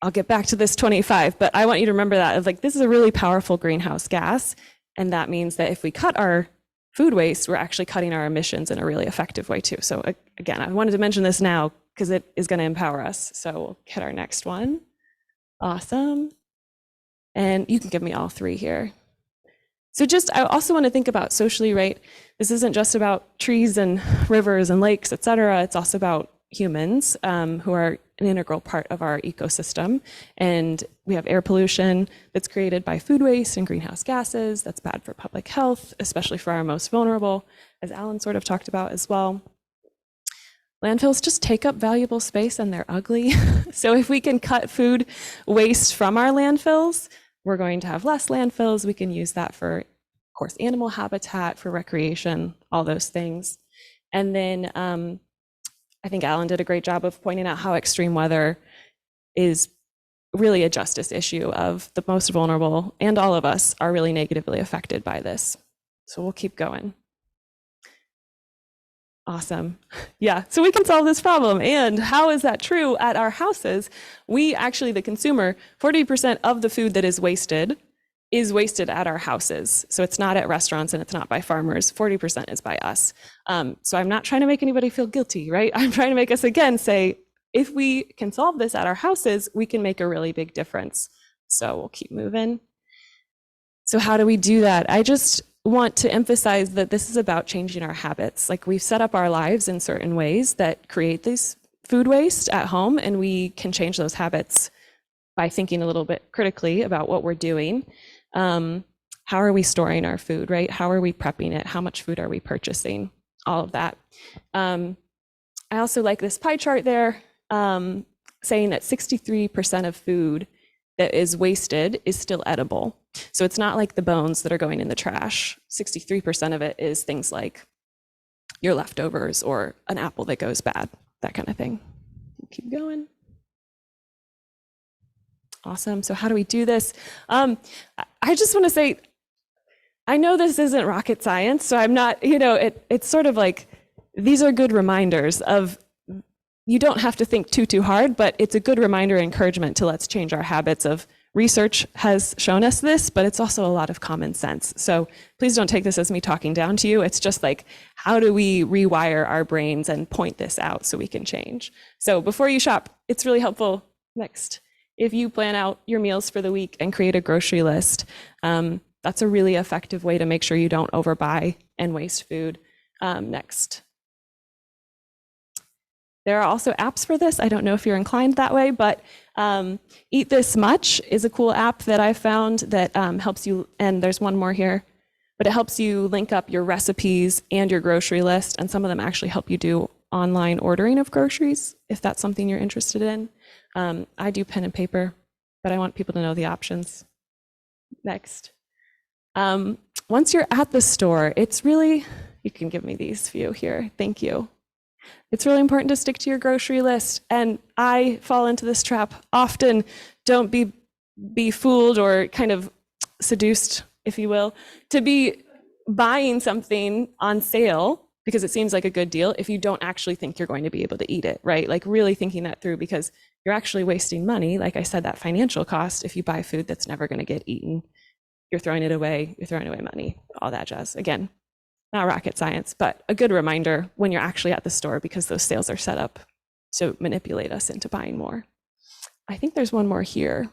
I'll get back to this 25, but I want you to remember that, like, this is a really powerful greenhouse gas. And that means that if we cut our food waste, we're actually cutting our emissions in a really effective way too. So again, I wanted to mention this now because it is going to empower us. So we'll hit our next one. Awesome. And you can give me all three here. So I also want to think about socially, right? This isn't just about trees and rivers and lakes, et cetera. It's also about humans who are an integral part of our ecosystem. And we have air pollution that's created by food waste and greenhouse gases. That's bad for public health, especially for our most vulnerable, as Alan sort of talked about as well. Landfills just take up valuable space and they're ugly. So if we can cut food waste from our landfills, we're going to have less landfills. We can use that for, of course, animal habitat, for recreation, all those things. And then I think Alan did a great job of pointing out how extreme weather is really a justice issue of the most vulnerable, and all of us are really negatively affected by this. So we'll keep going. Awesome. Yeah, so we can solve this problem. And how is that true at our houses? We actually, the consumer, 40% of the food that is wasted at our houses. So it's not at restaurants and it's not by farmers. 40% is by us. So I'm not trying to make anybody feel guilty, right? I'm trying to make us, again, say, if we can solve this at our houses, we can make a really big difference. So we'll keep moving. So how do we do that? I just want to emphasize that this is about changing our habits. Like, we've set up our lives in certain ways that create this food waste at home, and we can change those habits by thinking a little bit critically about what we're doing. How are we storing our food, right? How are we prepping it? How much food are we purchasing? All of that. I also like this pie chart there, saying that 63% of food that is wasted is still edible. So it's not like the bones that are going in the trash. 63% of it is things like your leftovers or an apple that goes bad, that kind of thing. Keep going. Awesome. So how do we do this? I just want to say, I know this isn't rocket science, so I'm not, it's sort of like, these are good reminders of, you don't have to think too hard, but it's a good reminder, encouragement to let's change our habits of research has shown us this, but it's also a lot of common sense. So please don't take this as me talking down to you. It's just like, how do we rewire our brains and point this out so we can change? So before you shop, it's really helpful, next, if you plan out your meals for the week and create a grocery list. That's a really effective way to make sure you don't overbuy and waste food. Next. There are also apps for this. I don't know if you're inclined that way, but Eat This Much is a cool app that I found that helps you, and there's one more here, but it helps you link up your recipes and your grocery list, and some of them actually help you do online ordering of groceries, if that's something you're interested in. I do pen and paper, but I want people to know the options. Next. Once you're at the store, it's really, you can give me these few here, thank you. It's really important to stick to your grocery list, and I fall into this trap often. Don't be fooled or kind of seduced, if you will, to be buying something on sale because it seems like a good deal if you don't actually think you're going to be able to eat it, right? Like, really thinking that through, because you're actually wasting money. Like I said, that financial cost, if you buy food that's never going to get eaten, you're throwing it away, you're throwing away money, all that jazz. Again, not rocket science, but a good reminder when you're actually at the store, because those sales are set up to manipulate us into buying more. I think there's one more here.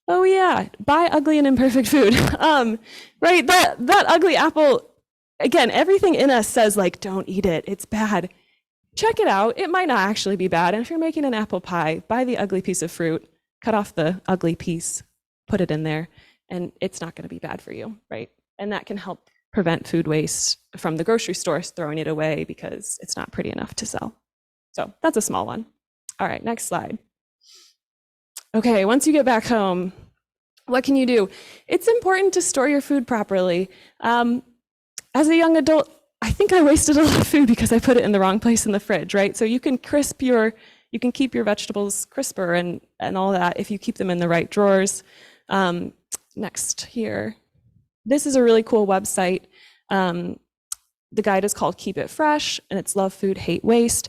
Oh yeah, buy ugly and imperfect food. Right, that ugly apple, again, everything in us says like, don't eat it, it's bad. Check it out, it might not actually be bad. And if you're making an apple pie, buy the ugly piece of fruit, cut off the ugly piece, put it in there, and it's not gonna be bad for you, right? And that can help prevent food waste from the grocery stores throwing it away because it's not pretty enough to sell. So that's a small one. All right, next slide. Okay, once you get back home, what can you do? It's important to store your food properly. As a young adult, I think I wasted a lot of food because I put it in the wrong place in the fridge, right? So you can keep your vegetables crisper and all that if you keep them in the right drawers. Next here. This is a really cool website. The guide is called Keep It Fresh, and it's Love Food, Hate Waste.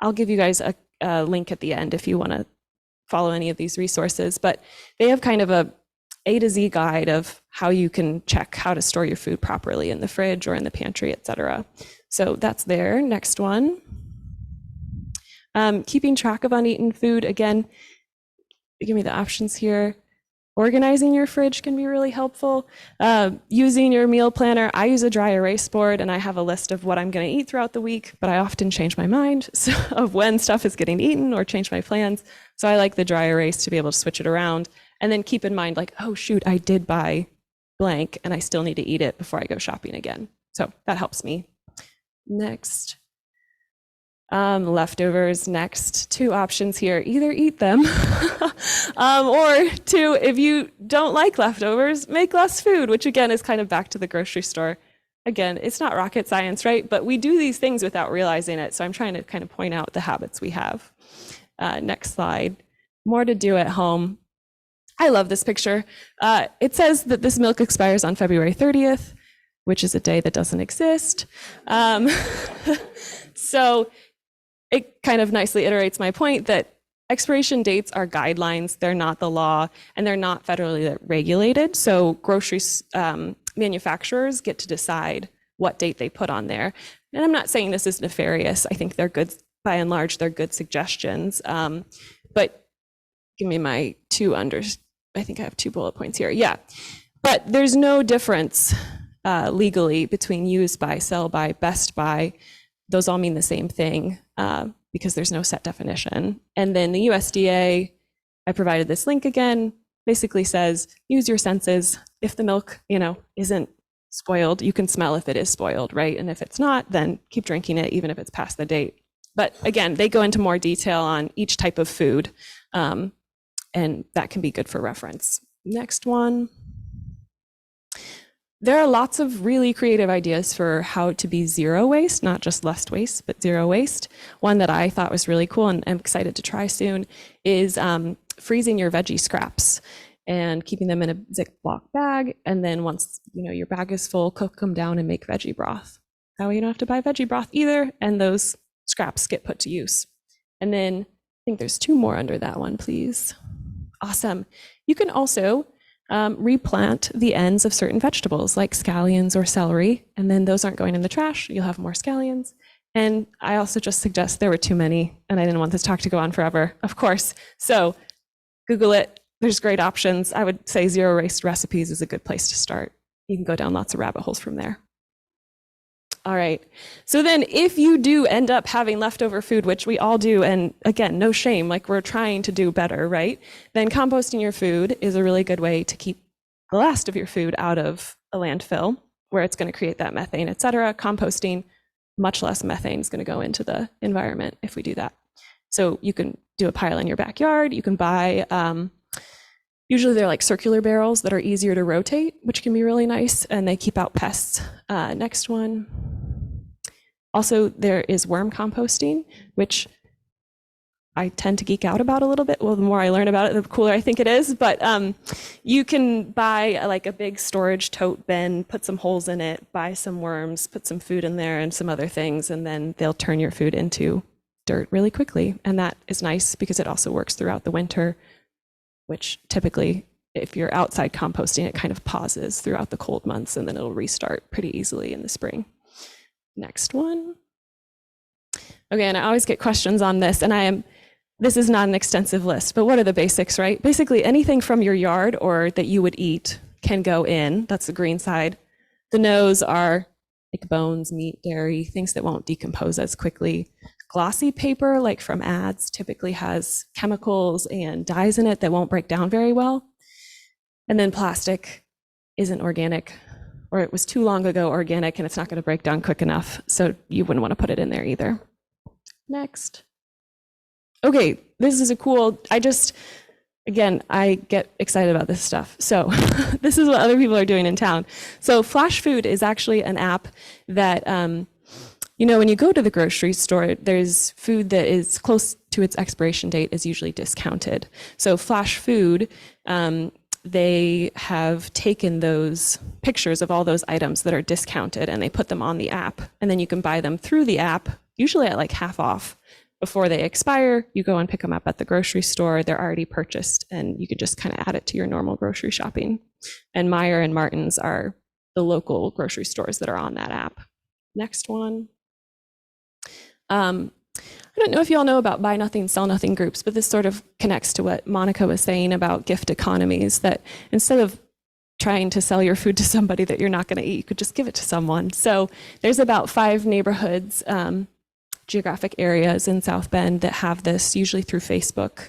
I'll give you guys a link at the end if you want to follow any of these resources, but they have kind of A to Z guide of how you can check how to store your food properly in the fridge or in the pantry, etc. So that's there. Next one. Keeping track of uneaten food. Again, give me the options here. Organizing your fridge can be really helpful. Using your meal planner. I use a dry erase board, and I have a list of what I'm going to eat throughout the week, but I often change my mind of when stuff is getting eaten or change my plans. So I like the dry erase to be able to switch it around, and then keep in mind like, oh shoot, I did buy blank and I still need to eat it before I go shopping again. So that helps me. Next. Leftovers, next. 2 options here. Either eat them or 2, if you don't like leftovers, make less food, which again is kind of back to the grocery store. Again, it's not rocket science, right? But we do these things without realizing it. So I'm trying to kind of point out the habits we have. Next slide. More to do at home. I love this picture. It says that this milk expires on February 30th, which is a day that doesn't exist. So it kind of nicely iterates my point that expiration dates are guidelines, they're not the law, and they're not federally regulated. So grocery manufacturers get to decide what date they put on there. And I'm not saying this is nefarious. I think they're good, by and large, they're good suggestions. But give me my 2 I think I have 2 bullet points here. Yeah, but there's no difference legally between use by, sell by, best by. Those all mean the same thing because there's no set definition. And then the USDA, I provided this link again, basically says, use your senses. If the milk, isn't spoiled, you can smell if it is spoiled, right? And if it's not, then keep drinking it, even if it's past the date. But again, they go into more detail on each type of food, and that can be good for reference. Next one. There are lots of really creative ideas for how to be zero waste, not just less waste, but zero waste. One that I thought was really cool and I'm excited to try soon is freezing your veggie scraps and keeping them in a Ziploc bag. And then once your bag is full, cook them down and make veggie broth. That way you don't have to buy veggie broth either, and those scraps get put to use. And then I think there's 2 more under that one, please. Awesome. You can also replant the ends of certain vegetables like scallions or celery, and then those aren't going in the trash. You'll have more scallions. And I also just suggest, there were too many and I didn't want this talk to go on forever, of course. So Google it. There's great options. I would say zero waste recipes is a good place to start. You can go down lots of rabbit holes from there. All right. So then if you do end up having leftover food, which we all do, and again, no shame, like we're trying to do better, right? Then composting your food is a really good way to keep the last of your food out of a landfill where it's going to create that methane, et cetera. Composting, much less methane is going to go into the environment if we do that. So you can do a pile in your backyard. You can buy, usually they're like circular barrels that are easier to rotate, which can be really nice, and they keep out pests. Next one. Also, there is worm composting, which I tend to geek out about a little bit. Well, the more I learn about it, the cooler I think it is. But you can buy like a big storage tote bin, put some holes in it, buy some worms, put some food in there and some other things, and then they'll turn your food into dirt really quickly. And that is nice because it also works throughout the winter, which typically, if you're outside composting, it kind of pauses throughout the cold months and then it'll restart pretty easily in the spring. Next one. Okay, and I always get questions on this, and this is not an extensive list, but what are the basics, right? Basically, anything from your yard or that you would eat can go in. That's the green side. The no's are like bones, meat, dairy, things that won't decompose as quickly. Glossy paper, like from ads, typically has chemicals and dyes in it that won't break down very well. And then plastic isn't organic, or it was too long ago organic and it's not going to break down quick enough. So you wouldn't want to put it in there either. Next. Okay, this is a cool, again, I get excited about this stuff. So this is what other people are doing in town. So Flash Food is actually an app that, when you go to the grocery store, there's food that is close to its expiration date is usually discounted. So Flash Food, they have taken those pictures of all those items that are discounted and they put them on the app, and then you can buy them through the app, usually at like half off. Before they expire, you go and pick them up at the grocery store. They're already purchased and you could just kind of add it to your normal grocery shopping. And Meijer and Martin's are the local grocery stores that are on that app. Next one. I don't know if you all know about buy nothing, sell nothing groups, but this sort of connects to what Monica was saying about gift economies, that instead of trying to sell your food to somebody that you're not going to eat, you could just give it to someone. So there's about 5 neighborhoods, geographic areas in South Bend that have this, usually through Facebook.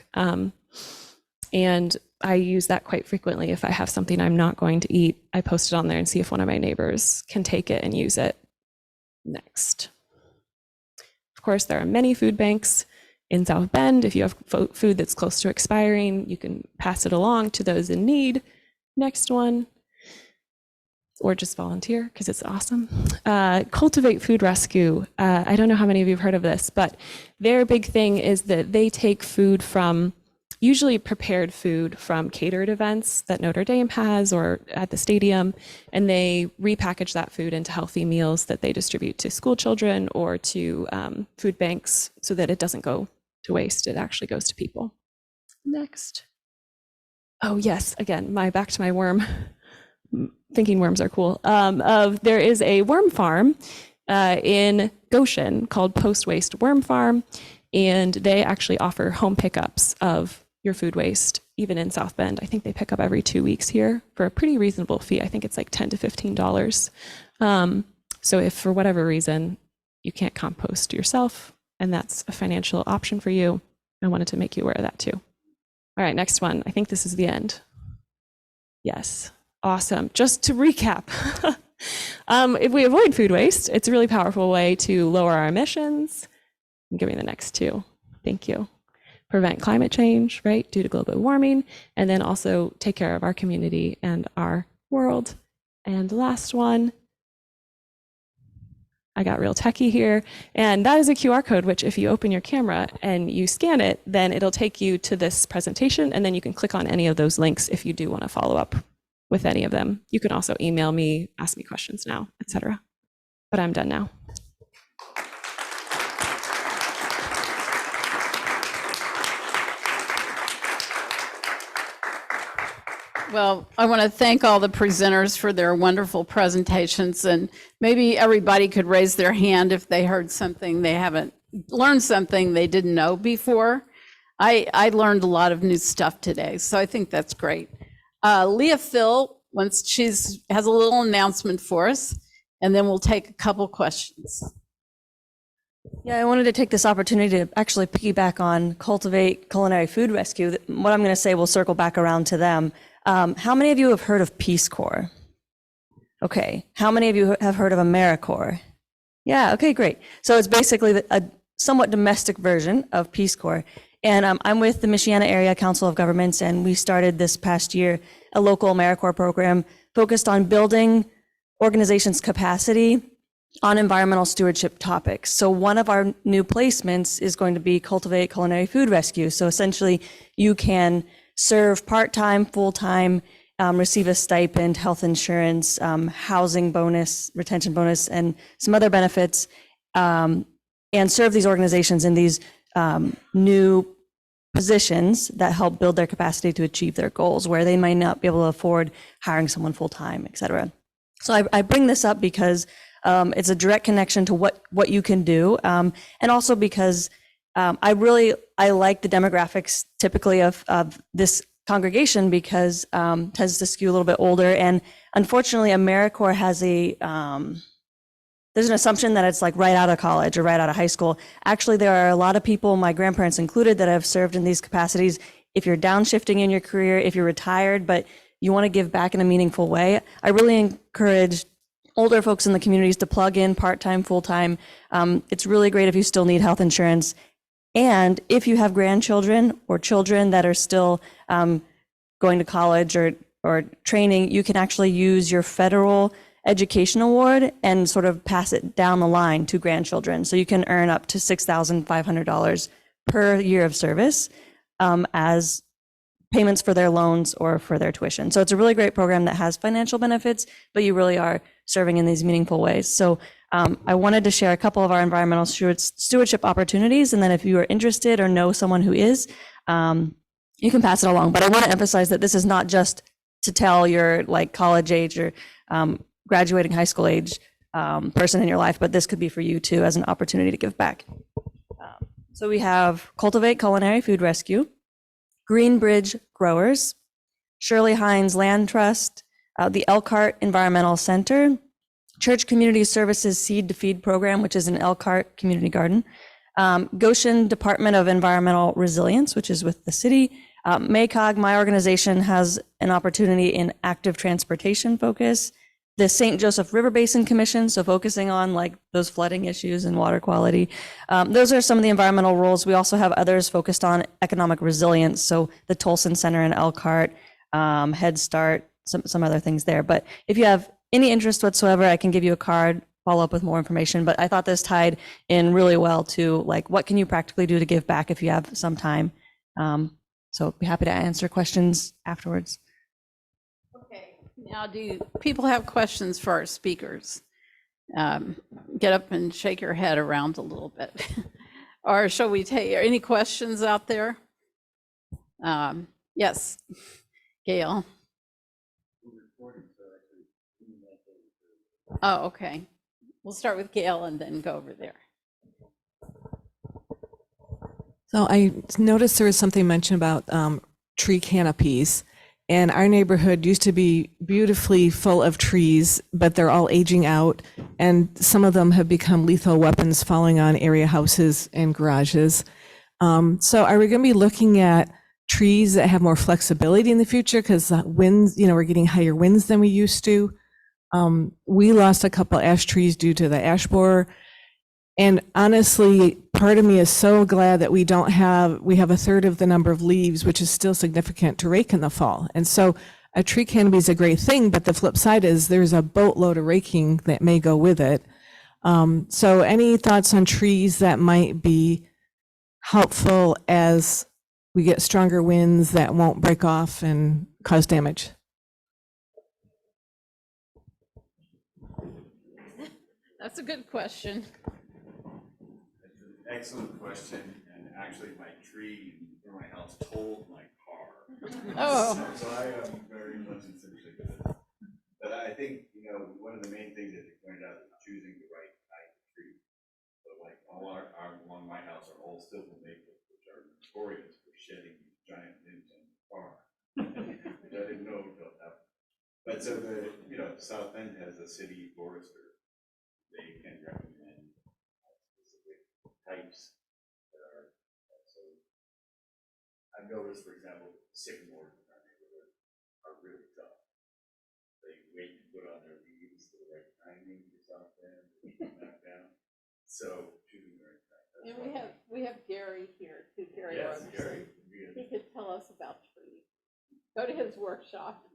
And I use that quite frequently. If I have something I'm not going to eat, I post it on there and see if one of my neighbors can take it and use it. Next. Of course, there are many food banks in South Bend. If you have food that's close to expiring, you can pass it along to those in need. Next one. Or just volunteer because it's awesome. Cultivate Food Rescue. I don't know how many of you have heard of this, but their big thing is that they take food from, usually prepared food from catered events that Notre Dame has or at the stadium, and they repackage that food into healthy meals that they distribute to school children or to food banks so that it doesn't go to waste. It actually goes to people. Next. Oh yes, again, back to my worm. Thinking worms are cool. There is a worm farm in Goshen called Post Waste Worm Farm, and they actually offer home pickups of your food waste even in South Bend. I think they pick up every 2 weeks here for a pretty reasonable fee. I think it's like $10 to $15. So if for whatever reason you can't compost yourself and that's a financial option for you, I wanted to make you aware of that too. All right, next one. I think this is the end. Yes, awesome. Just to recap, if we avoid food waste, it's a really powerful way to lower our emissions. Give me the next two. Thank you. Prevent climate change, right, due to global warming, and then also take care of our community and our world. And the last one, I got real techie here, and that is a QR code, which if you open your camera and you scan it, then it'll take you to this presentation, and then you can click on any of those links if you do want to follow up with any of them. You can also email me, ask me questions now, etc. But I'm done now. Well, I want to thank all the presenters for their wonderful presentations, and maybe everybody could raise their hand if they heard something they haven't learned something they didn't know before. I learned a lot of new stuff today, so I think that's great. Leah Phil, once has a little announcement for us, and then we'll take a couple questions. Yeah, I wanted to take this opportunity to actually piggyback on Cultivate Culinary Food Rescue. What I'm going to say will circle back around to them. How many of you have heard of Peace Corps? Okay. How many of you have heard of AmeriCorps? Yeah, okay, great. So it's basically a somewhat domestic version of Peace Corps. And I'm with the Michiana Area Council of Governments, and we started this past year a local AmeriCorps program focused on building organizations' capacity on environmental stewardship topics. So one of our new placements is going to be Cultivate Culinary Food Rescue. So essentially, you can serve part-time, full-time, receive a stipend, health insurance, housing bonus, retention bonus, and some other benefits, and serve these organizations in these new positions that help build their capacity to achieve their goals, where they might not be able to afford hiring someone full-time, et cetera. So I bring this up because it's a direct connection to what you can do, and also because I like the demographics typically of this congregation, because tends to skew a little bit older. And unfortunately, AmeriCorps has there's an assumption that it's like right out of college or right out of high school. Actually, there are a lot of people, my grandparents included, that have served in these capacities. If you're downshifting in your career, if you're retired, but you want to give back in a meaningful way, I really encourage older folks in the communities to plug in part-time, full-time. It's really great if you still need health insurance. And if you have grandchildren or children that are still going to college or training, you can actually use your federal education award and sort of pass it down the line to grandchildren. So you can earn up to $6,500 per year of service as payments for their loans or for their tuition. So it's a really great program that has financial benefits, but you really are serving in these meaningful ways. So I wanted to share a couple of our environmental stewardship opportunities, and then if you are interested or know someone who is, you can pass it along. But I want to emphasize that this is not just to tell your like college age or graduating high school age person in your life, but this could be for you too as an opportunity to give back. So we have Cultivate Culinary Food Rescue, Greenbridge Growers, Shirley Hines Land Trust, the Elkhart Environmental Center, Church Community Services Seed to Feed Program, which is an Elkhart community garden, Goshen Department of Environmental Resilience, which is with the city, MACOG, my organization, has an opportunity in active transportation focus, the St. Joseph River Basin Commission, so focusing on like those flooding issues and water quality. Those are some of the environmental roles. We also have others focused on economic resilience, so the Tolson Center in Elkhart, Head Start, some other things there. But if you have any interest whatsoever, I can give you a card, follow up with more information. But I thought this tied in really well to like, what can you practically do to give back if you have some time? So I'd be happy to answer questions afterwards. Okay, now do people have questions for our speakers? Get up and shake your head around a little bit. Or shall we take any questions out there? Yes, Gail. Oh, okay. We'll start with Gail and then go over there. So I noticed there was something mentioned about tree canopies. And our neighborhood used to be beautifully full of trees, but they're all aging out. And some of them have become lethal weapons falling on area houses and garages. So are we going to be looking at trees that have more flexibility in the future? Because winds, we're getting higher winds than we used to. We lost a couple ash trees due to the ash borer. And honestly, part of me is so glad that we have a third of the number of leaves, which is still significant to rake in the fall. And so a tree canopy is a great thing, but the flip side is there's a boatload of raking that may go with it. So any thoughts on trees that might be helpful as we get stronger winds that won't break off and cause damage? That's a good question. Excellent question, and actually my tree in my house told my car. Oh. So I am very much in sympathy with it. But I think, one of the main things that you pointed out is choosing the right type of tree. So like along my house are all silver maples, which are notorious for shedding these giant limbs on the car. Which I didn't know until that. But so South Bend has a city forester. They can recommend specific types that are, so I've noticed, for example, sycamores in our neighborhood are really tough. They wait to put on their leaves to the right timing for South Bend, they come back down. So choosing the right time. And we have Gary here too, Gary Yes, Robertson. Gary. He could tell us about trees. Go to his workshop.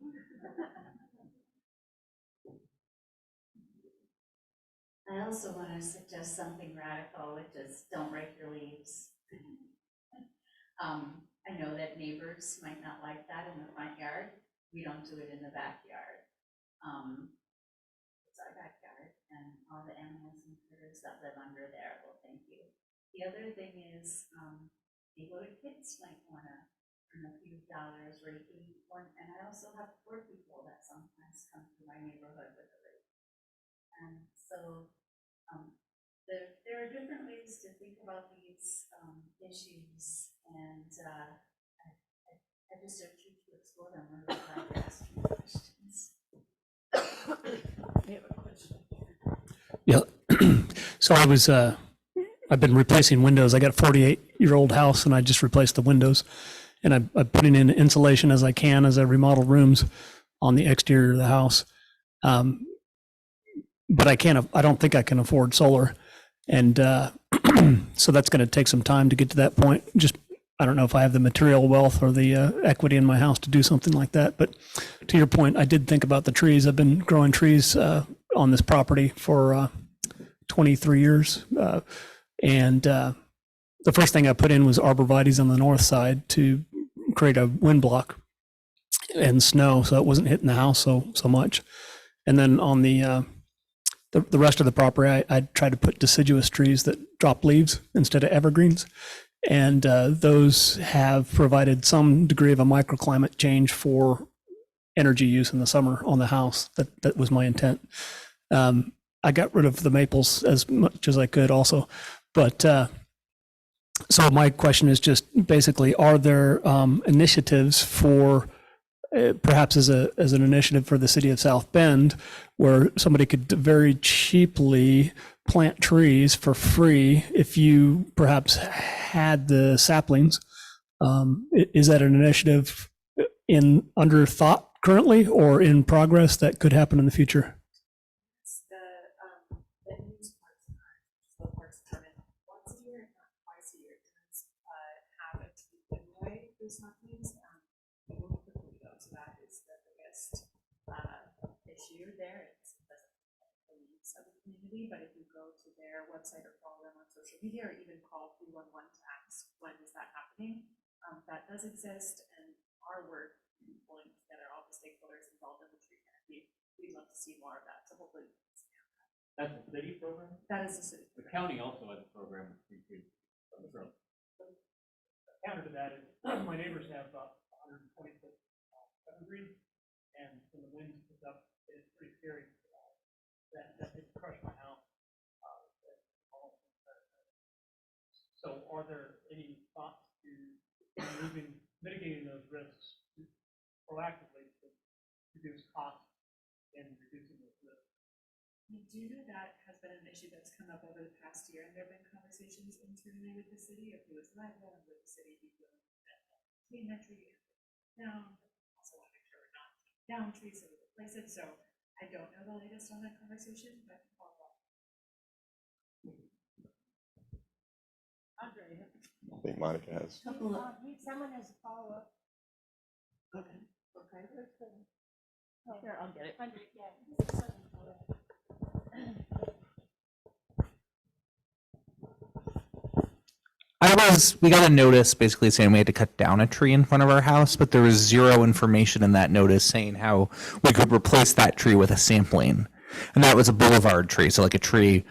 I also want to suggest something radical, which is don't rake your leaves. I know that neighbors might not like that in the front yard. We don't do it in the backyard. It's our backyard, and all the animals and critters that live under there will thank you. The other thing is, neighborhood kids might want to earn a few dollars raking, and I also have poor people that sometimes come to my neighborhood with a rake. And so there are different ways to think about these issues, and I just urge you to explore them. I'm really glad you're asking questions. We have a question. Yeah. So I've been replacing windows. I got a 48-year-old house, and I just replaced the windows. And I'm putting in insulation as I can as I remodel rooms on the exterior of the house. But I don't think I can afford solar. And so that's going to take some time to get to that point. I don't know if I have the material wealth or the equity in my house to do something like that. But to your point, I did think about the trees. I've been growing trees on this property for 23 years. And the first thing I put in was arborvitaes on the north side to create a wind block and snow, so it wasn't hitting the house so much. And then on the rest of the property, I tried to put deciduous trees that drop leaves instead of evergreens. And those have provided some degree of a microclimate change for energy use in the summer on the house. That was my intent. I got rid of the maples as much as I could also. But so my question is just basically, are there initiatives for perhaps as an initiative for the city of South Bend, where somebody could very cheaply plant trees for free if you perhaps had the saplings? Is that an initiative under thought currently or in progress that could happen in the future? The news parks department once a year, if not twice a year, does have a tree giveaway for saplings. It will quickly go, so that is the biggest issue there. It doesn't affect the needs of the community, but if you go to their website or follow them on social media or even call 311 to ask when is that happening, that does exist, and our work in pulling together all the stakeholders involved in the tree canopy, we'd love to see more of that. So hopefully that's a city program? that is a city. The county also has a program which we could from. Counter to that is my neighbors have 120-foot evergreen, and when the wind picks up, it's pretty scary. That could crush my house. So are there any thoughts to mitigating those risks proactively to reduce costs and reducing those risks. I do know that has been an issue that's come up over the past year, and there have been conversations internally with the city of who is liable and would the city be willing to maintain that tree and down. Also want to make sure we're not taking down trees so we replace it. So I don't know the latest on that conversation, but I'll follow up. Andre, I think Monica has. Someone has a follow-up. okay. Here, I'll get it. We got a notice basically saying we had to cut down a tree in front of our house, but there was zero information in that notice saying how we could replace that tree with a sapling. And that was a boulevard tree, so like a tree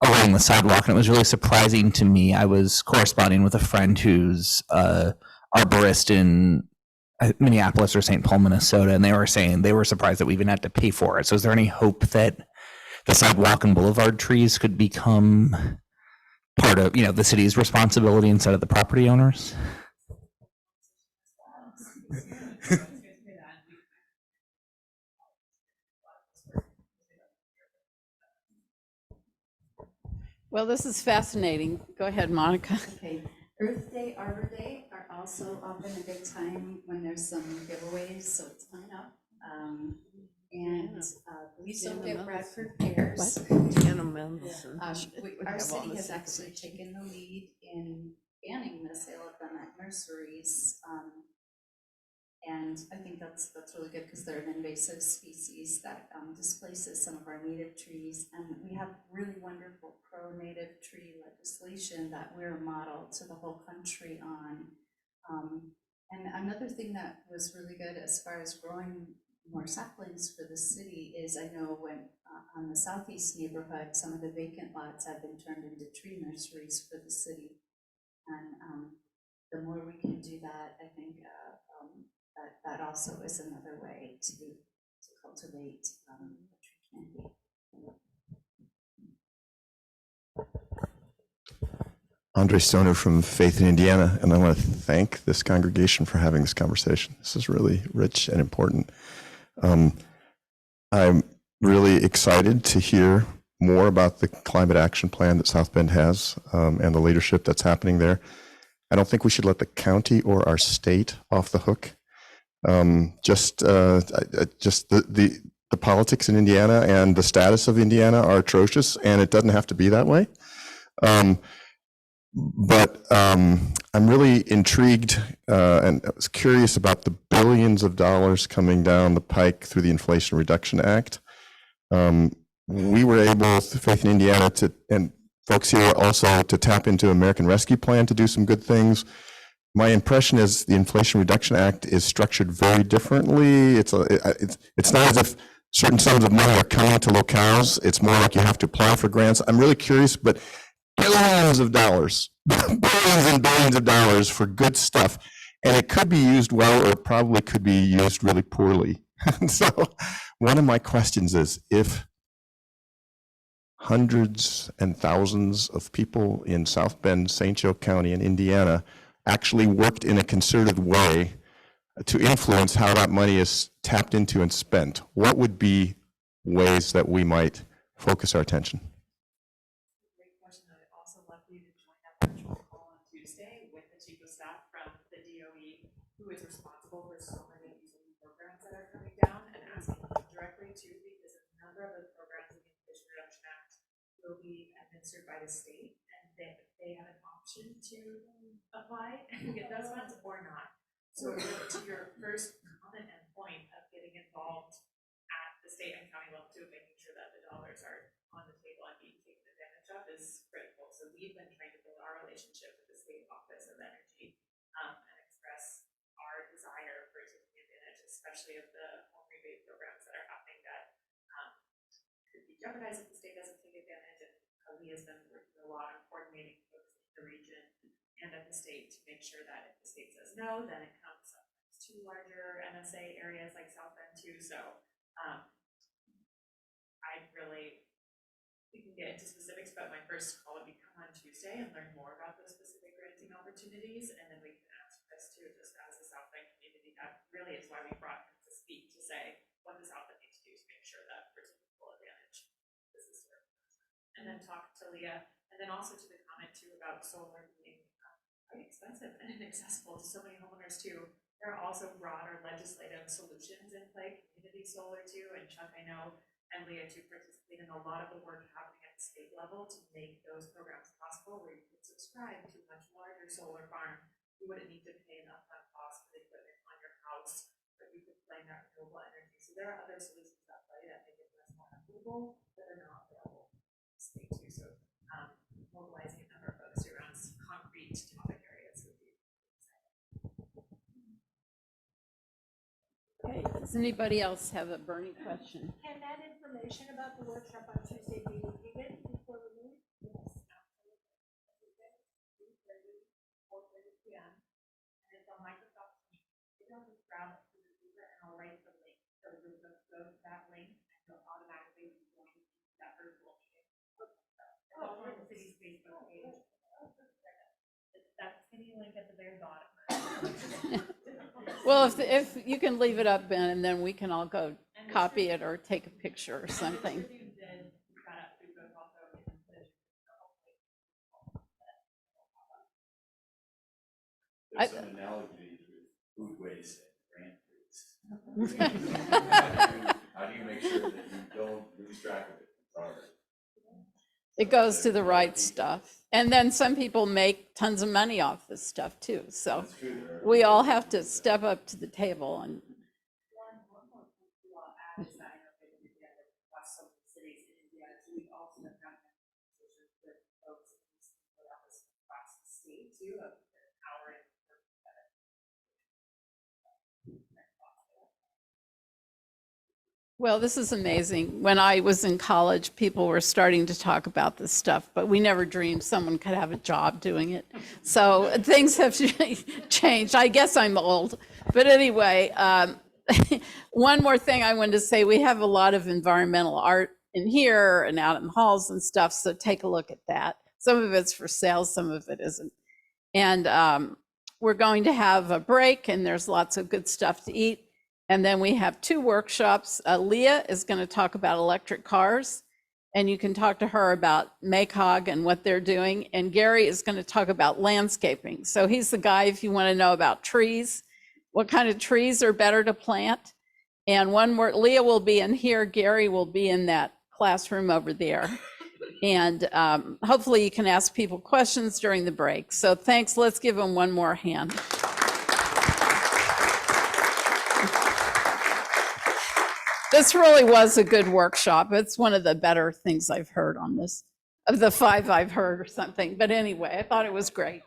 along the sidewalk. And it was really surprising to me. I was corresponding with a friend who's arborist in Minneapolis or St. Paul, Minnesota, and they were saying they were surprised that we even had to pay for it. So is there any hope that the sidewalk and boulevard trees could become part of, the city's responsibility instead of the property owners? Well, this is fascinating. Go ahead, Monica. Okay, Earth Day, Arbor Day are also often a good time when there's some giveaways, so sign up. And please don't get Bradford pears. Our city has actually taken the lead in banning the sale of them at nurseries. And I think that's really good because they're an invasive species that displaces some of our native trees. And we have really wonderful pro-native tree legislation that we're a model to the whole country on. And another thing that was really good as far as growing more saplings for the city is, I know when on the southeast neighborhood, some of the vacant lots have been turned into tree nurseries for the city. And the more we can do that, I think that also is another way to cultivate tree candy. Andre Stoner from Faith in Indiana, and I want to thank this congregation for having this conversation. This is really rich and important. I'm really excited to hear more about the climate action plan that South Bend has and the leadership that's happening there. I don't think we should let the county or our state off the hook. Just the politics in Indiana and the status of Indiana are atrocious, and it doesn't have to be that way. But I'm really intrigued and I was curious about the billions of dollars coming down the pike through the Inflation Reduction Act. We were able, Faith in Indiana, and folks here also, to tap into American Rescue Plan to do some good things. My impression is the Inflation Reduction Act is structured very differently. It's not as if certain sums of money are coming to locales. It's more like you have to apply for grants. I'm really curious, but billions of dollars, billions and billions of dollars for good stuff. And it could be used well, or it probably could be used really poorly. So one of my questions is, if hundreds and thousands of people in South Bend, St. Joe County, and Indiana actually worked in a concerted way to influence how that money is tapped into and spent, what would be ways that we might focus our attention? Great question. I'd also love for you to join that virtual call on Tuesday with the chief of staff from the DOE, who is responsible for so many of these new programs that are coming down, and asking them directly too, because a number of the programs in the Inflation Reduction Act will be administered by the state, and they have an option to apply and get those funds or not. So to your first comment and point of getting involved at the state and county level too, making sure that the dollars are on the table and being taken advantage of is critical. So we've been trying to build our relationship with the state office of energy and express our desire for taking advantage, especially of the home rebate programs that are happening that could be jeopardized if the state doesn't take advantage. And we has been working a lot on coordinating folks in the region and at the state to make sure that if the state says no, then it comes sometimes to larger MSA areas like South Bend too. So we can get into specifics, but my first call would be come on Tuesday and learn more about those specific granting opportunities, and then we can ask Chris too, just as a South Bend community. That really is why we brought him say, what does Outlet need to do to make sure that there's a full advantage? This is where, and then talk to Leah, and then also to the comment too about solar being quite expensive and inaccessible to so many homeowners too. There are also broader legislative solutions in play, community solar too, and Chuck, I know, and Leah too participate in a lot of the work happening at the state level to make those programs possible, where you could subscribe to a much larger solar farm. You wouldn't need to pay an upfront cost for the equipment on your house, but you could claim that renewable energy. So there are other solutions at play that make it less more affordable that are not available in the state too. So mobilizing a number of folks around some concrete topic areas would be exciting. Okay, does anybody else have a burning question? Can that information about the workshop on Tuesday be repeated before we leave? Yes, absolutely. 4:30 p.m. And it's on Microsoft Teams. You don't just grab it through the user and I'll write the link. So you'll just go to that link and you'll automatically be going to that virtual meeting. It's all on the city's Facebook page. It's that skinny link at the very bottom. Well, if you can leave it up, Ben, and then we can all go copy it or take a picture or something. There's some analogies with food waste and grant rates. How do you make sure that you don't lose track of it? It goes to the right stuff. And then some people make tons of money off this stuff too. So we all have to step up to the table and well, this is amazing. When I was in college, people were starting to talk about this stuff, but we never dreamed someone could have a job doing it. So things have changed. I guess I'm old. But anyway, one more thing I wanted to say, we have a lot of environmental art in here and out in the halls and stuff, so take a look at that. Some of it's for sale, some of it isn't. And we're going to have a break, and there's lots of good stuff to eat. And then we have 2 workshops. Leah is going to talk about electric cars, and you can talk to her about MACOG and what they're doing. And Gary is going to talk about landscaping. So he's the guy if you want to know about trees, what kind of trees are better to plant. And one more, Leah will be in here, Gary will be in that classroom over there. And hopefully you can ask people questions during the break. So thanks, let's give them one more hand. This really was a good workshop. It's one of the better things I've heard on this, of the 5 I've heard or something. But anyway, I thought it was great.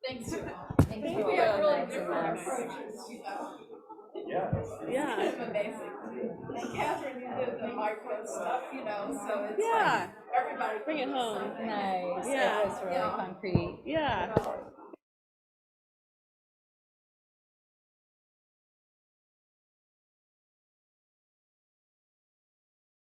Thanks. Thank you. We have really different approaches. Yeah. It's amazing. And Catherine, you did the micro stuff, so it's like everybody bring it home. Nice. Yeah. It was really concrete. Yeah.